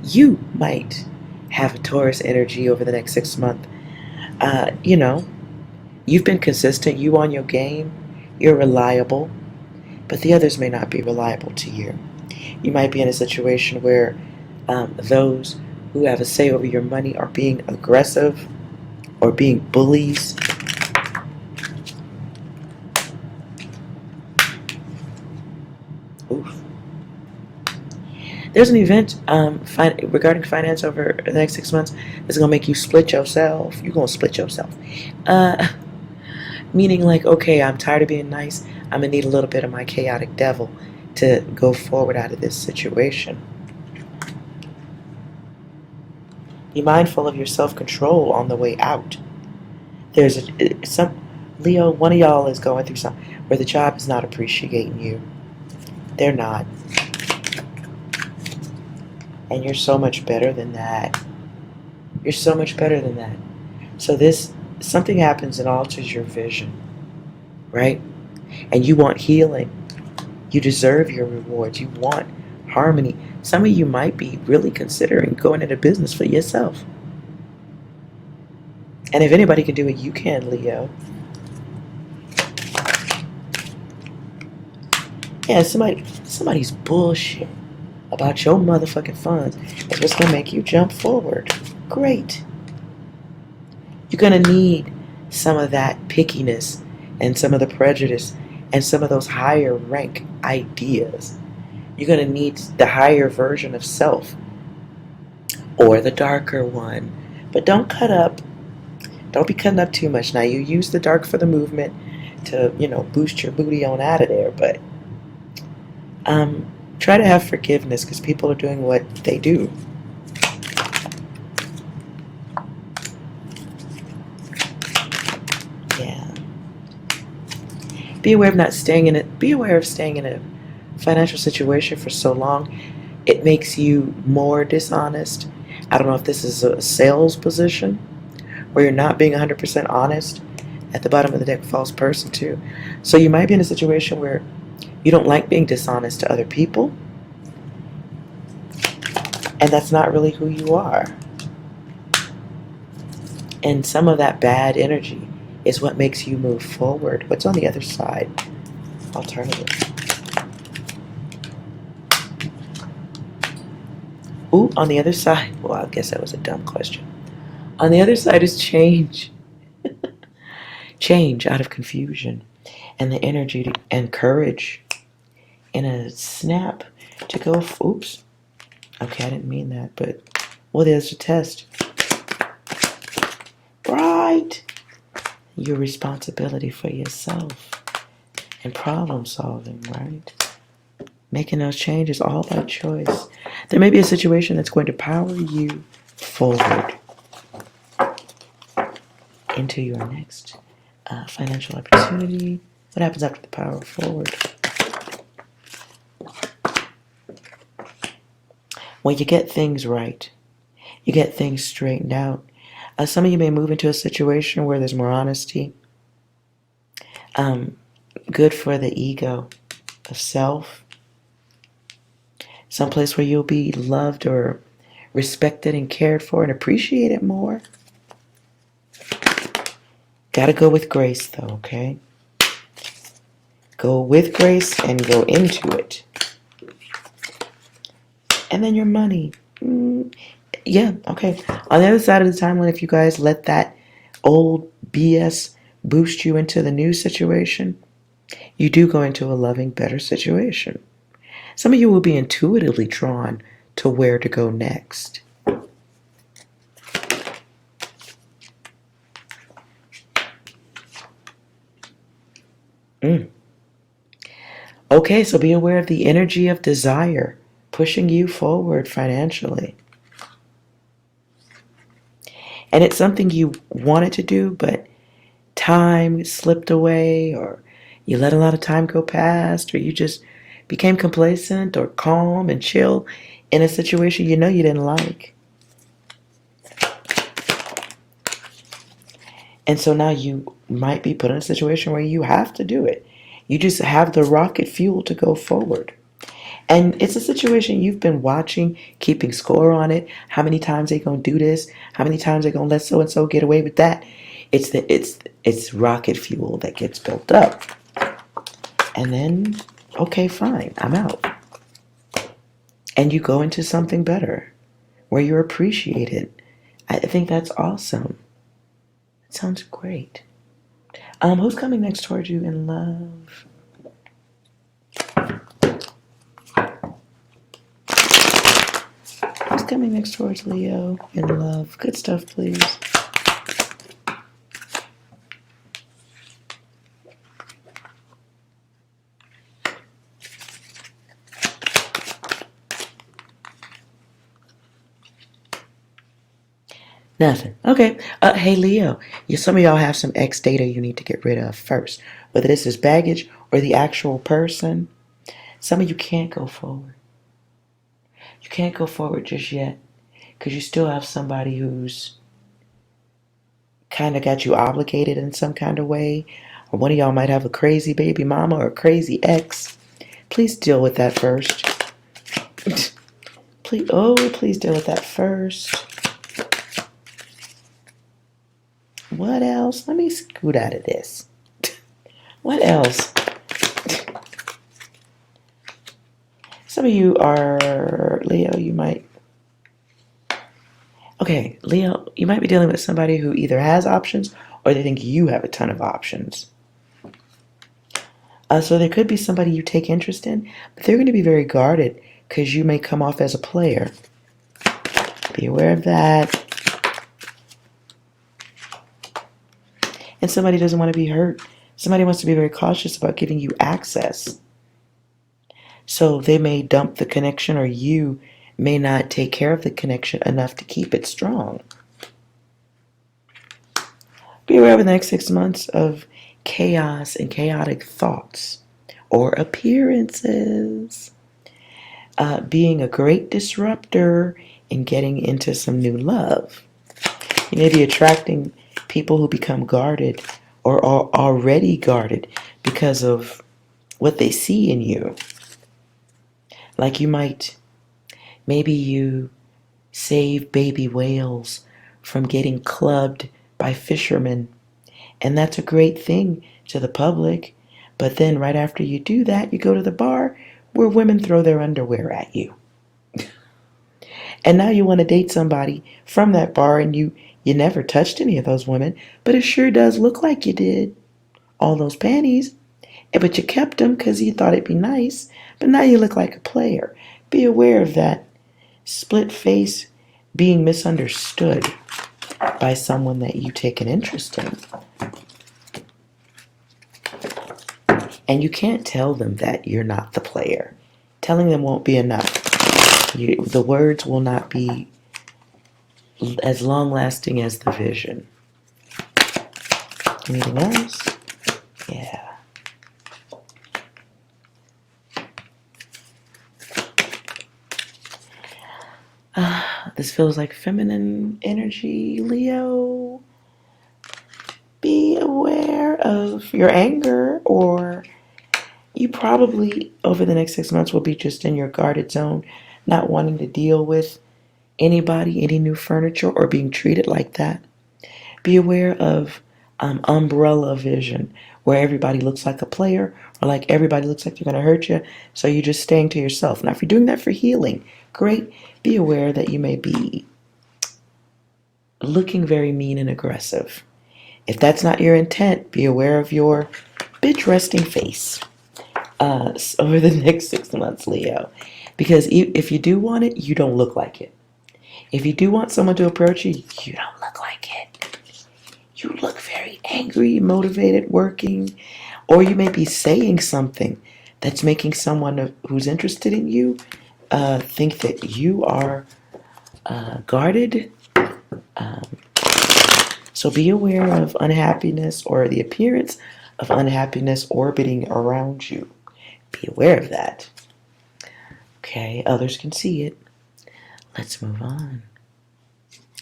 You might have a Taurus energy over the next 6 months. You've been consistent. You on your game. You're reliable. But the others may not be reliable to you. You might be in a situation where those who have a say over your money are being aggressive or being bullies. Oof. There's an event regarding finance over the next 6 months that's going to make you split yourself. You're going to split yourself. Meaning like, okay, I'm tired of being nice. I'm going to need a little bit of my chaotic devil to go forward out of this situation. Be mindful of your self-control on the way out. There's some Leo, one of y'all is going through something where the job is not appreciating you. They're not. And you're so much better than that. You're so much better than that. So something happens and alters your vision, right? And you want healing. You deserve your rewards. You want harmony. Some of you might be really considering going into business for yourself. And if anybody can do it, you can, Leo. Yeah, somebody's bullshit about your motherfucking funds is what's gonna make you jump forward. Great. You're gonna need some of that pickiness and some of the prejudice and some of those higher rank ideas. You're gonna need the higher version of self or the darker one. But don't cut up. Don't be cutting up too much. Now, you use the dark for the movement to, boost your booty on out of there, but try to have forgiveness because people are doing what they do. Yeah. Be aware of staying in a financial situation for so long. It makes you more dishonest. I don't know if this is a sales position where you're not being 100% honest. At the bottom of the deck, false person too. So you might be in a situation where you don't like being dishonest to other people, and that's not really who you are. And some of that bad energy is what makes you move forward. What's on the other side? Alternative. Ooh, on the other side. Well, I guess that was a dumb question. On the other side is change. Change out of confusion. And the energy and courage in a snap to go, oops. Okay, I didn't mean that, but, well, there's a test. Right. Your responsibility for yourself and problem solving, right? Making those changes all by choice. There may be a situation that's going to power you forward into your next financial opportunity. What happens after the power forward? When you get things right, you get things straightened out. Some of you may move into a situation where there's more honesty. Good for the ego of self. Someplace where you'll be loved or respected and cared for and appreciated more. Gotta go with grace though, okay? Go with grace and go into it. And then your money. Yeah, okay. On the other side of the timeline, if you guys let that old BS boost you into the new situation, you do go into a loving, better situation. Some of you will be intuitively drawn to where to go next. Okay, so be aware of the energy of desire pushing you forward financially. And it's something you wanted to do, but time slipped away, or you let a lot of time go past, or you just became complacent or calm and chill in a situation you know you didn't like. And so now you might be put in a situation where you have to do it. You just have the rocket fuel to go forward. And it's a situation you've been watching, keeping score on it. How many times they gonna do this? How many times they gonna let so and so get away with that? It's rocket fuel that gets built up. And then, okay, fine, I'm out. And you go into something better where you're appreciated. I think that's awesome. It sounds great. Who's coming next towards you in love? Who's coming next towards Leo in love? Good stuff, please. Nothing. Okay. Hey, Leo. Some of y'all have some ex data you need to get rid of first. Whether this is baggage or the actual person, some of you can't go forward. You can't go forward just yet because you still have somebody who's kind of got you obligated in some kind of way. Or one of y'all might have a crazy baby mama or a crazy ex. Please deal with that first. Please deal with that first. What else? Let me scoot out of this. What else? Some of you are, Leo, Leo, you might be dealing with somebody who either has options or they think you have a ton of options. So there could be somebody you take interest in, but they're going to be very guarded because you may come off as a player. Be aware of that. And somebody doesn't want to be hurt. Somebody wants to be very cautious about giving you access. So they may dump the connection, or you may not take care of the connection enough to keep it strong. Be aware over the next 6 months of chaos and chaotic thoughts or appearances. Being a great disruptor and getting into some new love. You may be attracting people who become guarded or are already guarded because of what they see in you. Like maybe you save baby whales from getting clubbed by fishermen. And that's a great thing to the public. But then right after you do that, you go to the bar where women throw their underwear at you. And now you want to date somebody from that bar, and you never touched any of those women, but it sure does look like you did. All those panties. But you kept them because you thought it'd be nice. But now you look like a player. Be aware of that split face being misunderstood by someone that you take an interest in. And you can't tell them that you're not the player. Telling them won't be enough. The words will not be as long-lasting as the vision. Anything else? Yeah. This feels like feminine energy, Leo. Be aware of your anger, or you probably, over the next 6 months, will be just in your guarded zone, not wanting to deal with anybody, any new furniture, or being treated like that. Be aware of umbrella vision, where everybody looks like a player, or like everybody looks like they're going to hurt you, so you're just staying to yourself. Now, if you're doing that for healing, great. Be aware that you may be looking very mean and aggressive. If that's not your intent, be aware of your bitch resting face over the next 6 months, Leo. Because if you do want it, you don't look like it. If you do want someone to approach you, you don't look like it. You look very angry, motivated, working, or you may be saying something that's making someone who's interested in you think that you are guarded, So be aware of unhappiness or the appearance of unhappiness orbiting around you. Be aware of that. Okay, others can see it. Let's move on.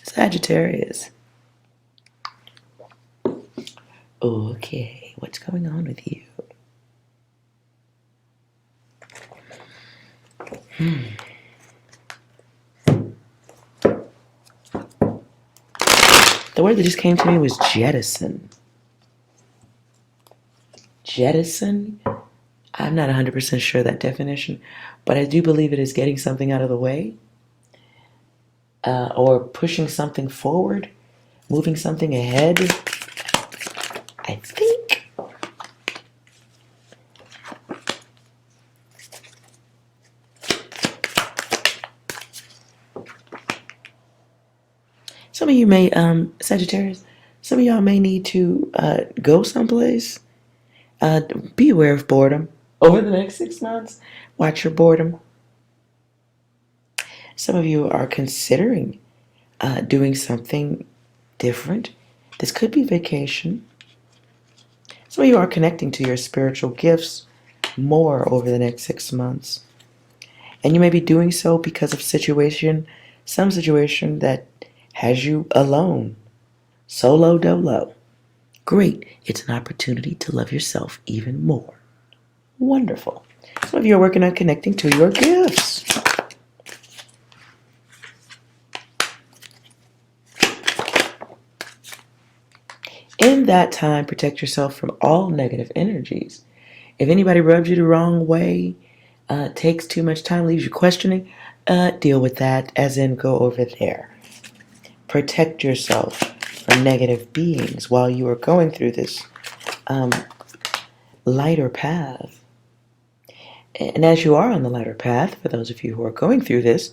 Sagittarius. Okay, what's going on with you? The word that just came to me was jettison. Jettison? I'm not 100% sure that definition, but I do believe it is getting something out of the way or pushing something forward, moving something ahead. I think. Some of you may, Sagittarius, some of y'all may need to go someplace. Be aware of boredom. Over the next 6 months, watch your boredom. Some of you are considering doing something different. This could be vacation. Some of you are connecting to your spiritual gifts more over the next 6 months. And you may be doing so because of some situation that has you alone. Solo dolo. Great. It's an opportunity to love yourself even more. Wonderful. Some of you are working on connecting to your gifts. In that time, protect yourself from all negative energies. If anybody rubs you the wrong way, takes too much time, leaves you questioning, deal with that, as in go over there. Protect yourself from negative beings while you are going through this lighter path. And as you are on the lighter path, for those of you who are going through this,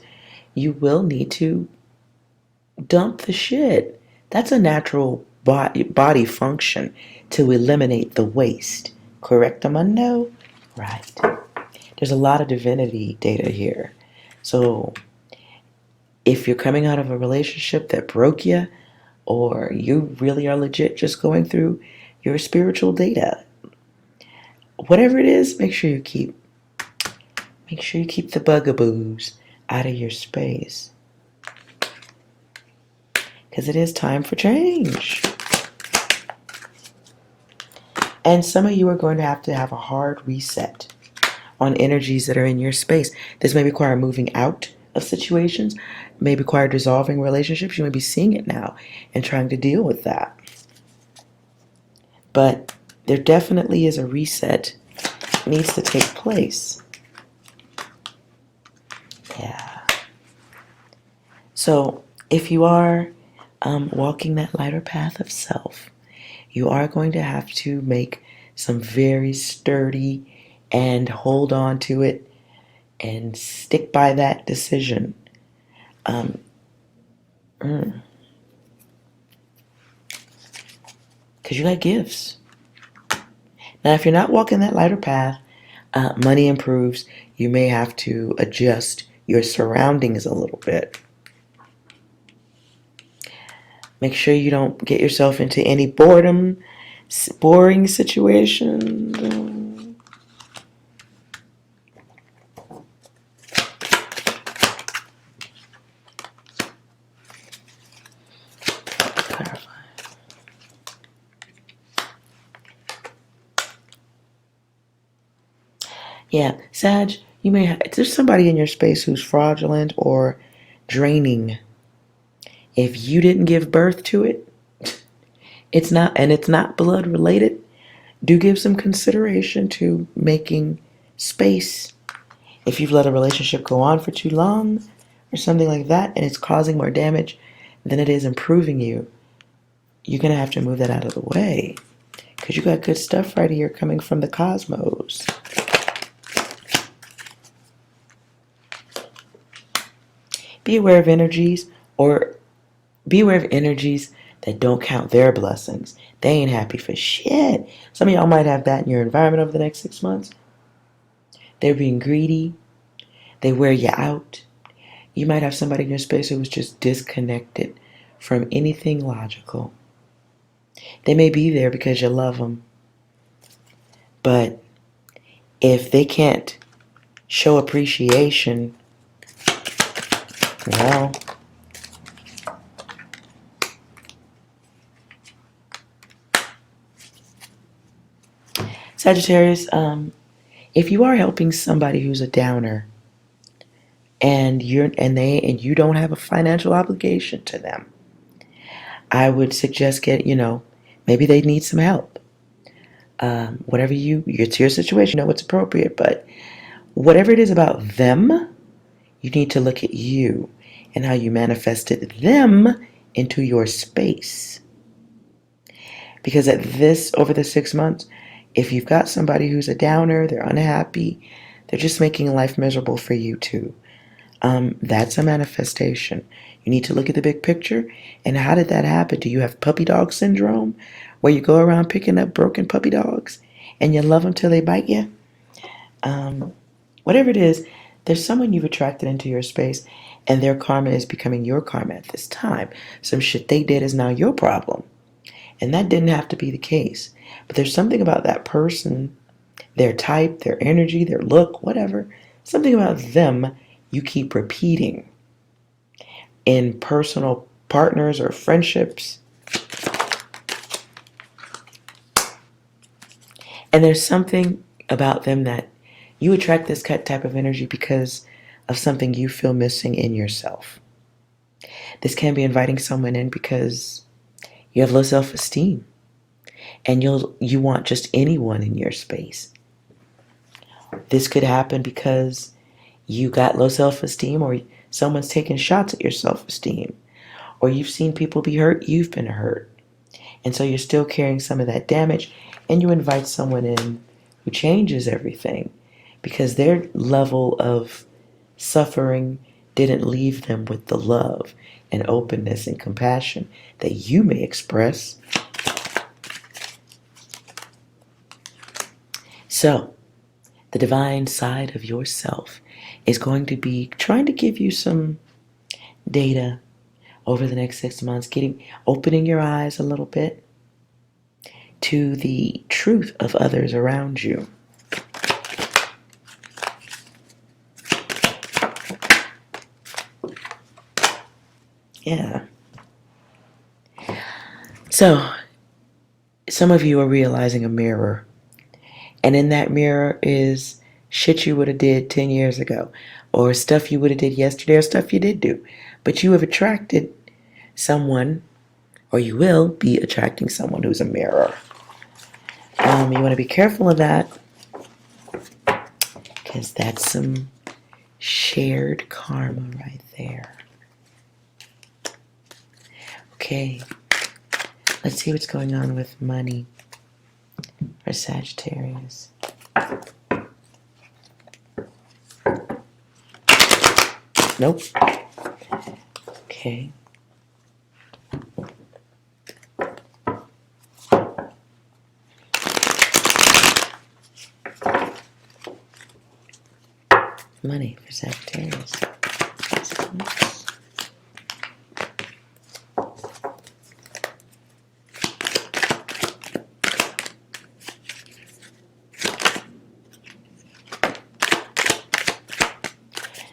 you will need to dump the shit. That's a natural body function to eliminate the waste. Correctamundo? Right. There's a lot of divinity data here. So if you're coming out of a relationship that broke you, or you really are legit just going through your spiritual data, whatever it is, make sure you keep the bugaboos out of your space. Because it is time for change. And some of you are going to have a hard reset on energies that are in your space. This may require moving out of situations, may require dissolving relationships. You may be seeing it now and trying to deal with that. But there definitely is a reset that needs to take place. Yeah. So if you are walking that lighter path of self, you are going to have to make some very sturdy and hold on to it and stick by that decision. Because you got gifts. Now, if you're not walking that lighter path, money improves. You may have to adjust your surroundings a little bit. Make sure you don't get yourself into any boring situations. Clarify. Yeah, Sag, there's somebody in your space who's fraudulent or draining. If you didn't give birth to it, it's not blood related, do give some consideration to making space. If you've let a relationship go on for too long or something like that and it's causing more damage than it is improving you, you're going to have to move that out of the way because you got good stuff right here coming from the cosmos. Be aware of energies that don't count their blessings. They ain't happy for shit. Some of y'all might have that in your environment over the next 6 months. They're being greedy. They wear you out. You might have somebody in your space who was just disconnected from anything logical. They may be there because you love them, but if they can't show appreciation, well, Sagittarius, if you are helping somebody who's a downer and you don't have a financial obligation to them, I would suggest maybe they need some help. Whatever it's your situation, you know what's appropriate, but whatever it is about them, you need to look at you and how you manifested them into your space. Because over the 6 months, if you've got somebody who's a downer, they're unhappy, they're just making life miserable for you too. That's a manifestation. You need to look at the big picture. And how did that happen? Do you have puppy dog syndrome, where you go around picking up broken puppy dogs and you love them till they bite you? Whatever it is, there's someone you've attracted into your space, and their karma is becoming your karma at this time. Some shit they did is now your problem. And that didn't have to be the case. But there's something about that person, their type, their energy, their look, whatever. Something about them you keep repeating in personal partners or friendships. And there's something about them that you attract this type of energy because of something you feel missing in yourself. This can be inviting someone in because you have low self-esteem and you want just anyone in your space. This could happen because you got low self-esteem, or someone's taking shots at your self-esteem, or you've seen people be hurt, you've been hurt. And so you're still carrying some of that damage, and you invite someone in who changes everything because their level of suffering didn't leave them with the love and openness and compassion that you may express. So, the divine side of yourself is going to be trying to give you some data over the next 6 months, opening your eyes a little bit to the truth of others around you. Yeah. So, some of you are realizing a mirror. And in that mirror is shit you would have did 10 years ago, or stuff you would have did yesterday, or stuff you did do. But you have attracted someone, or you will be attracting someone who's a mirror. You want to be careful of that, because that's some shared karma right there. Okay, let's see what's going on with money for Sagittarius. Nope. Okay. Money for Sagittarius.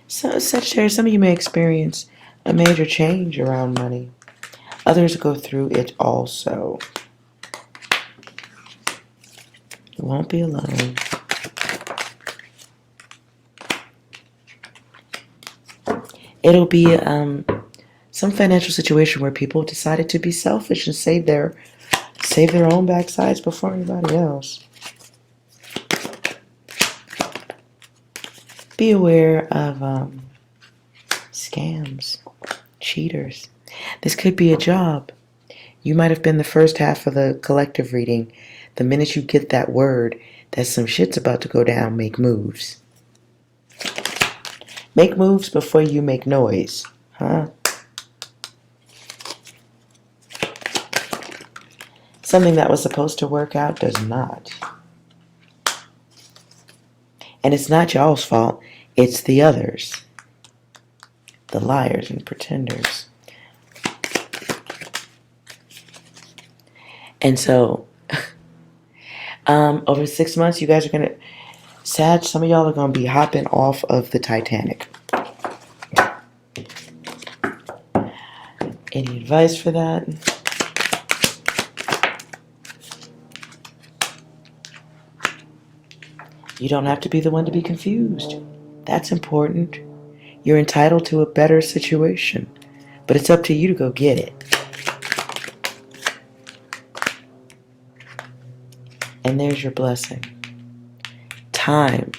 So, Sagittarius, some of you may experience a major change around money. Others go through it also. You won't be alone. It'll be some financial situation where people decided to be selfish and save their own backsides before anybody else. Be aware of scams, cheaters. This could be a job. You might have been the first half of the collective reading. The minute you get that word that some shit's about to go down, make moves. Make moves before you make noise, huh? Something that was supposed to work out does not. And it's not y'all's fault. It's the others. The liars and pretenders. And so, over 6 months, you guys are going to, Sag, some of y'all are going to be hopping off of the Titanic. Any advice for that? You don't have to be the one to be confused. That's important. You're entitled to a better situation, but it's up to you to go get it. And there's your blessing. Time.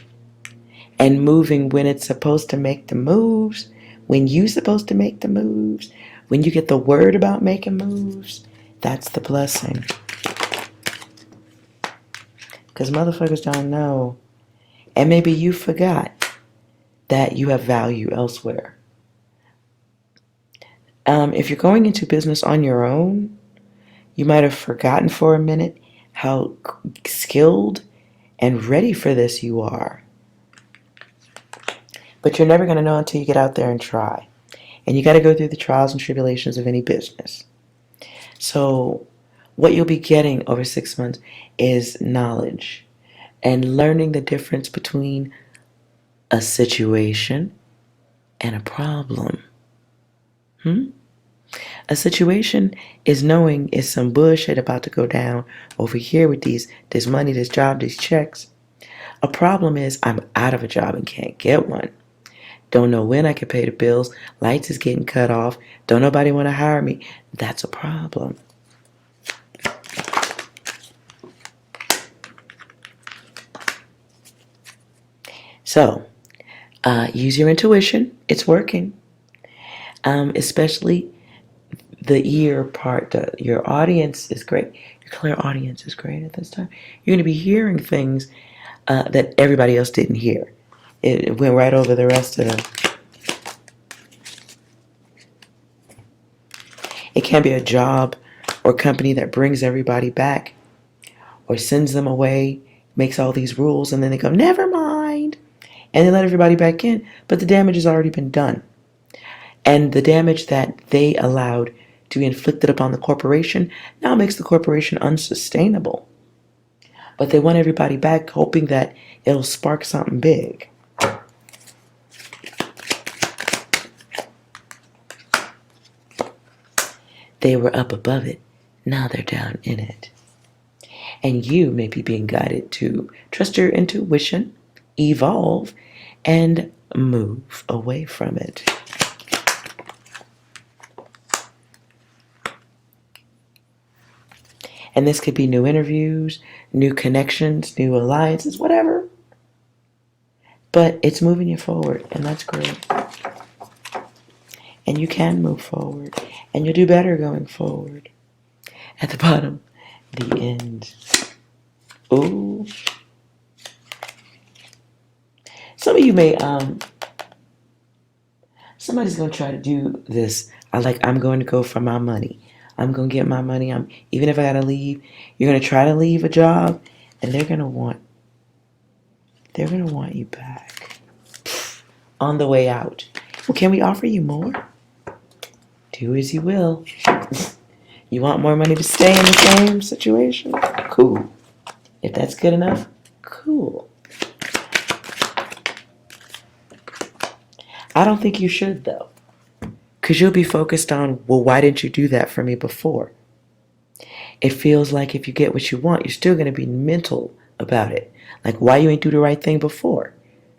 And moving when it's supposed to make the moves, when you're supposed to make the moves, when you get the word about making moves, that's the blessing. Because motherfuckers don't know. And maybe you forgot that you have value elsewhere. If you're going into business on your own, you might have forgotten for a minute how skilled and ready for this you are. But you're never going to know until you get out there and try. And you got to go through the trials and tribulations of any business. So what you'll be getting over 6 months is knowledge and learning the difference between a situation and a problem. A situation is knowing is some bullshit about to go down over here with this money, this job, these checks. A problem is I'm out of a job and can't get one. Don't know when I can pay the bills. Lights is getting cut off. Don't nobody want to hire me. That's a problem. So, use your intuition. It's working. Especially the ear part. Your audience is great. Your clairaudience is great at this time. You're going to be hearing things that everybody else didn't hear. It went right over the rest of them. It can be a job or company that brings everybody back or sends them away, makes all these rules, and then they go, never mind. And they let everybody back in, but the damage has already been done. And the damage that they allowed to be inflicted upon the corporation now makes the corporation unsustainable. But they want everybody back, hoping that it'll spark something big. They were up above it. Now they're down in it. And you may be being guided to trust your intuition, evolve, and move away from it. And this could be new interviews, new connections, new alliances, whatever. But it's moving you forward, and that's great. And you can move forward, and you'll do better going forward. At the bottom, the end. Ooh. Some of you may, somebody's going to try to do this. I'm going to go for my money. I'm going to get my money. Even if I got to leave, you're going to try to leave a job, and they're going to want you back on the way out. Well, can we offer you more? Do as you will. You want more money to stay in the same situation? Cool. If that's good enough, cool. I don't think you should, though. Because you'll be focused on, well, why didn't you do that for me before? It feels like if you get what you want, you're still going to be mental about it. Like, why you ain't do the right thing before?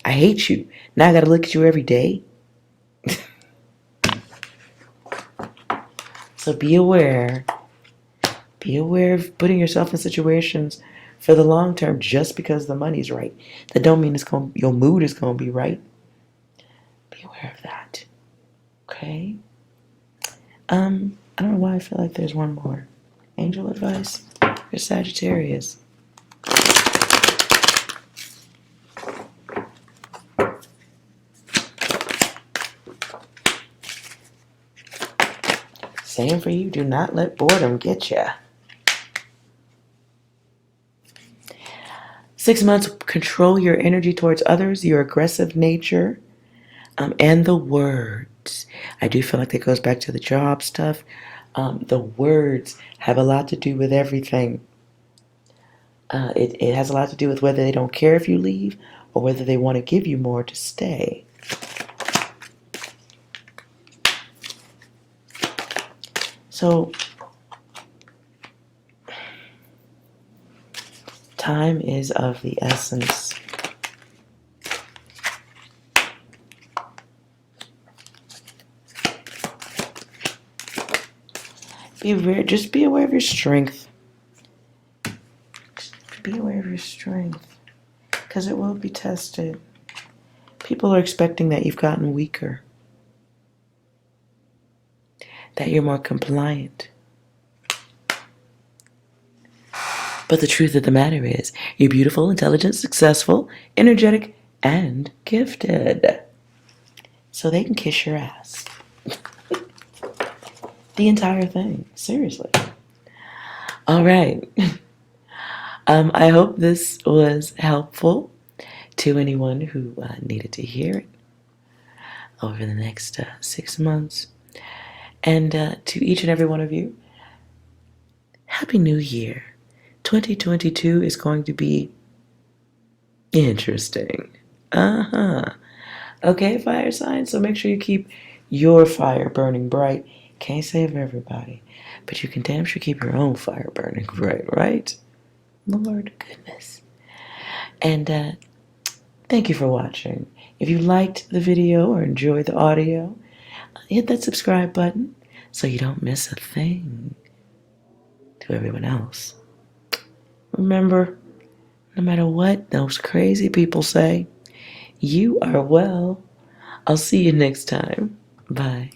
I hate you. Now I got to look at you every day. So be aware. Be aware of putting yourself in situations for the long term just because the money's right. That don't mean your mood is going to be right. Be aware of that. Okay? I don't know why I feel like there's one more. Angel advice for Sagittarius. Same for you. Do not let boredom get you. 6 months, control your energy towards others, your aggressive nature, and the words. I do feel like that goes back to the job stuff. The words have a lot to do with everything. It has a lot to do with whether they don't care if you leave or whether they want to give you more to stay. So, time is of the essence. Just be aware of your strength. Just be aware of your strength, because it will be tested. People are expecting that you've gotten weaker, that you're more compliant. But the truth of the matter is, you're beautiful, intelligent, successful, energetic, and gifted. So they can kiss your ass. The entire thing. Seriously. All right. I hope this was helpful to anyone who needed to hear it over the next 6 months. And to each and every one of you, Happy New Year. 2022 is going to be interesting. Okay, fire signs, so make sure you keep your fire burning bright. Can't save everybody, but you can damn sure keep your own fire burning bright, right? Lord goodness. And thank you for watching. If you liked the video or enjoyed the audio, hit that subscribe button so you don't miss a thing to everyone else. Remember, no matter what those crazy people say, you are well. I'll see you next time. Bye.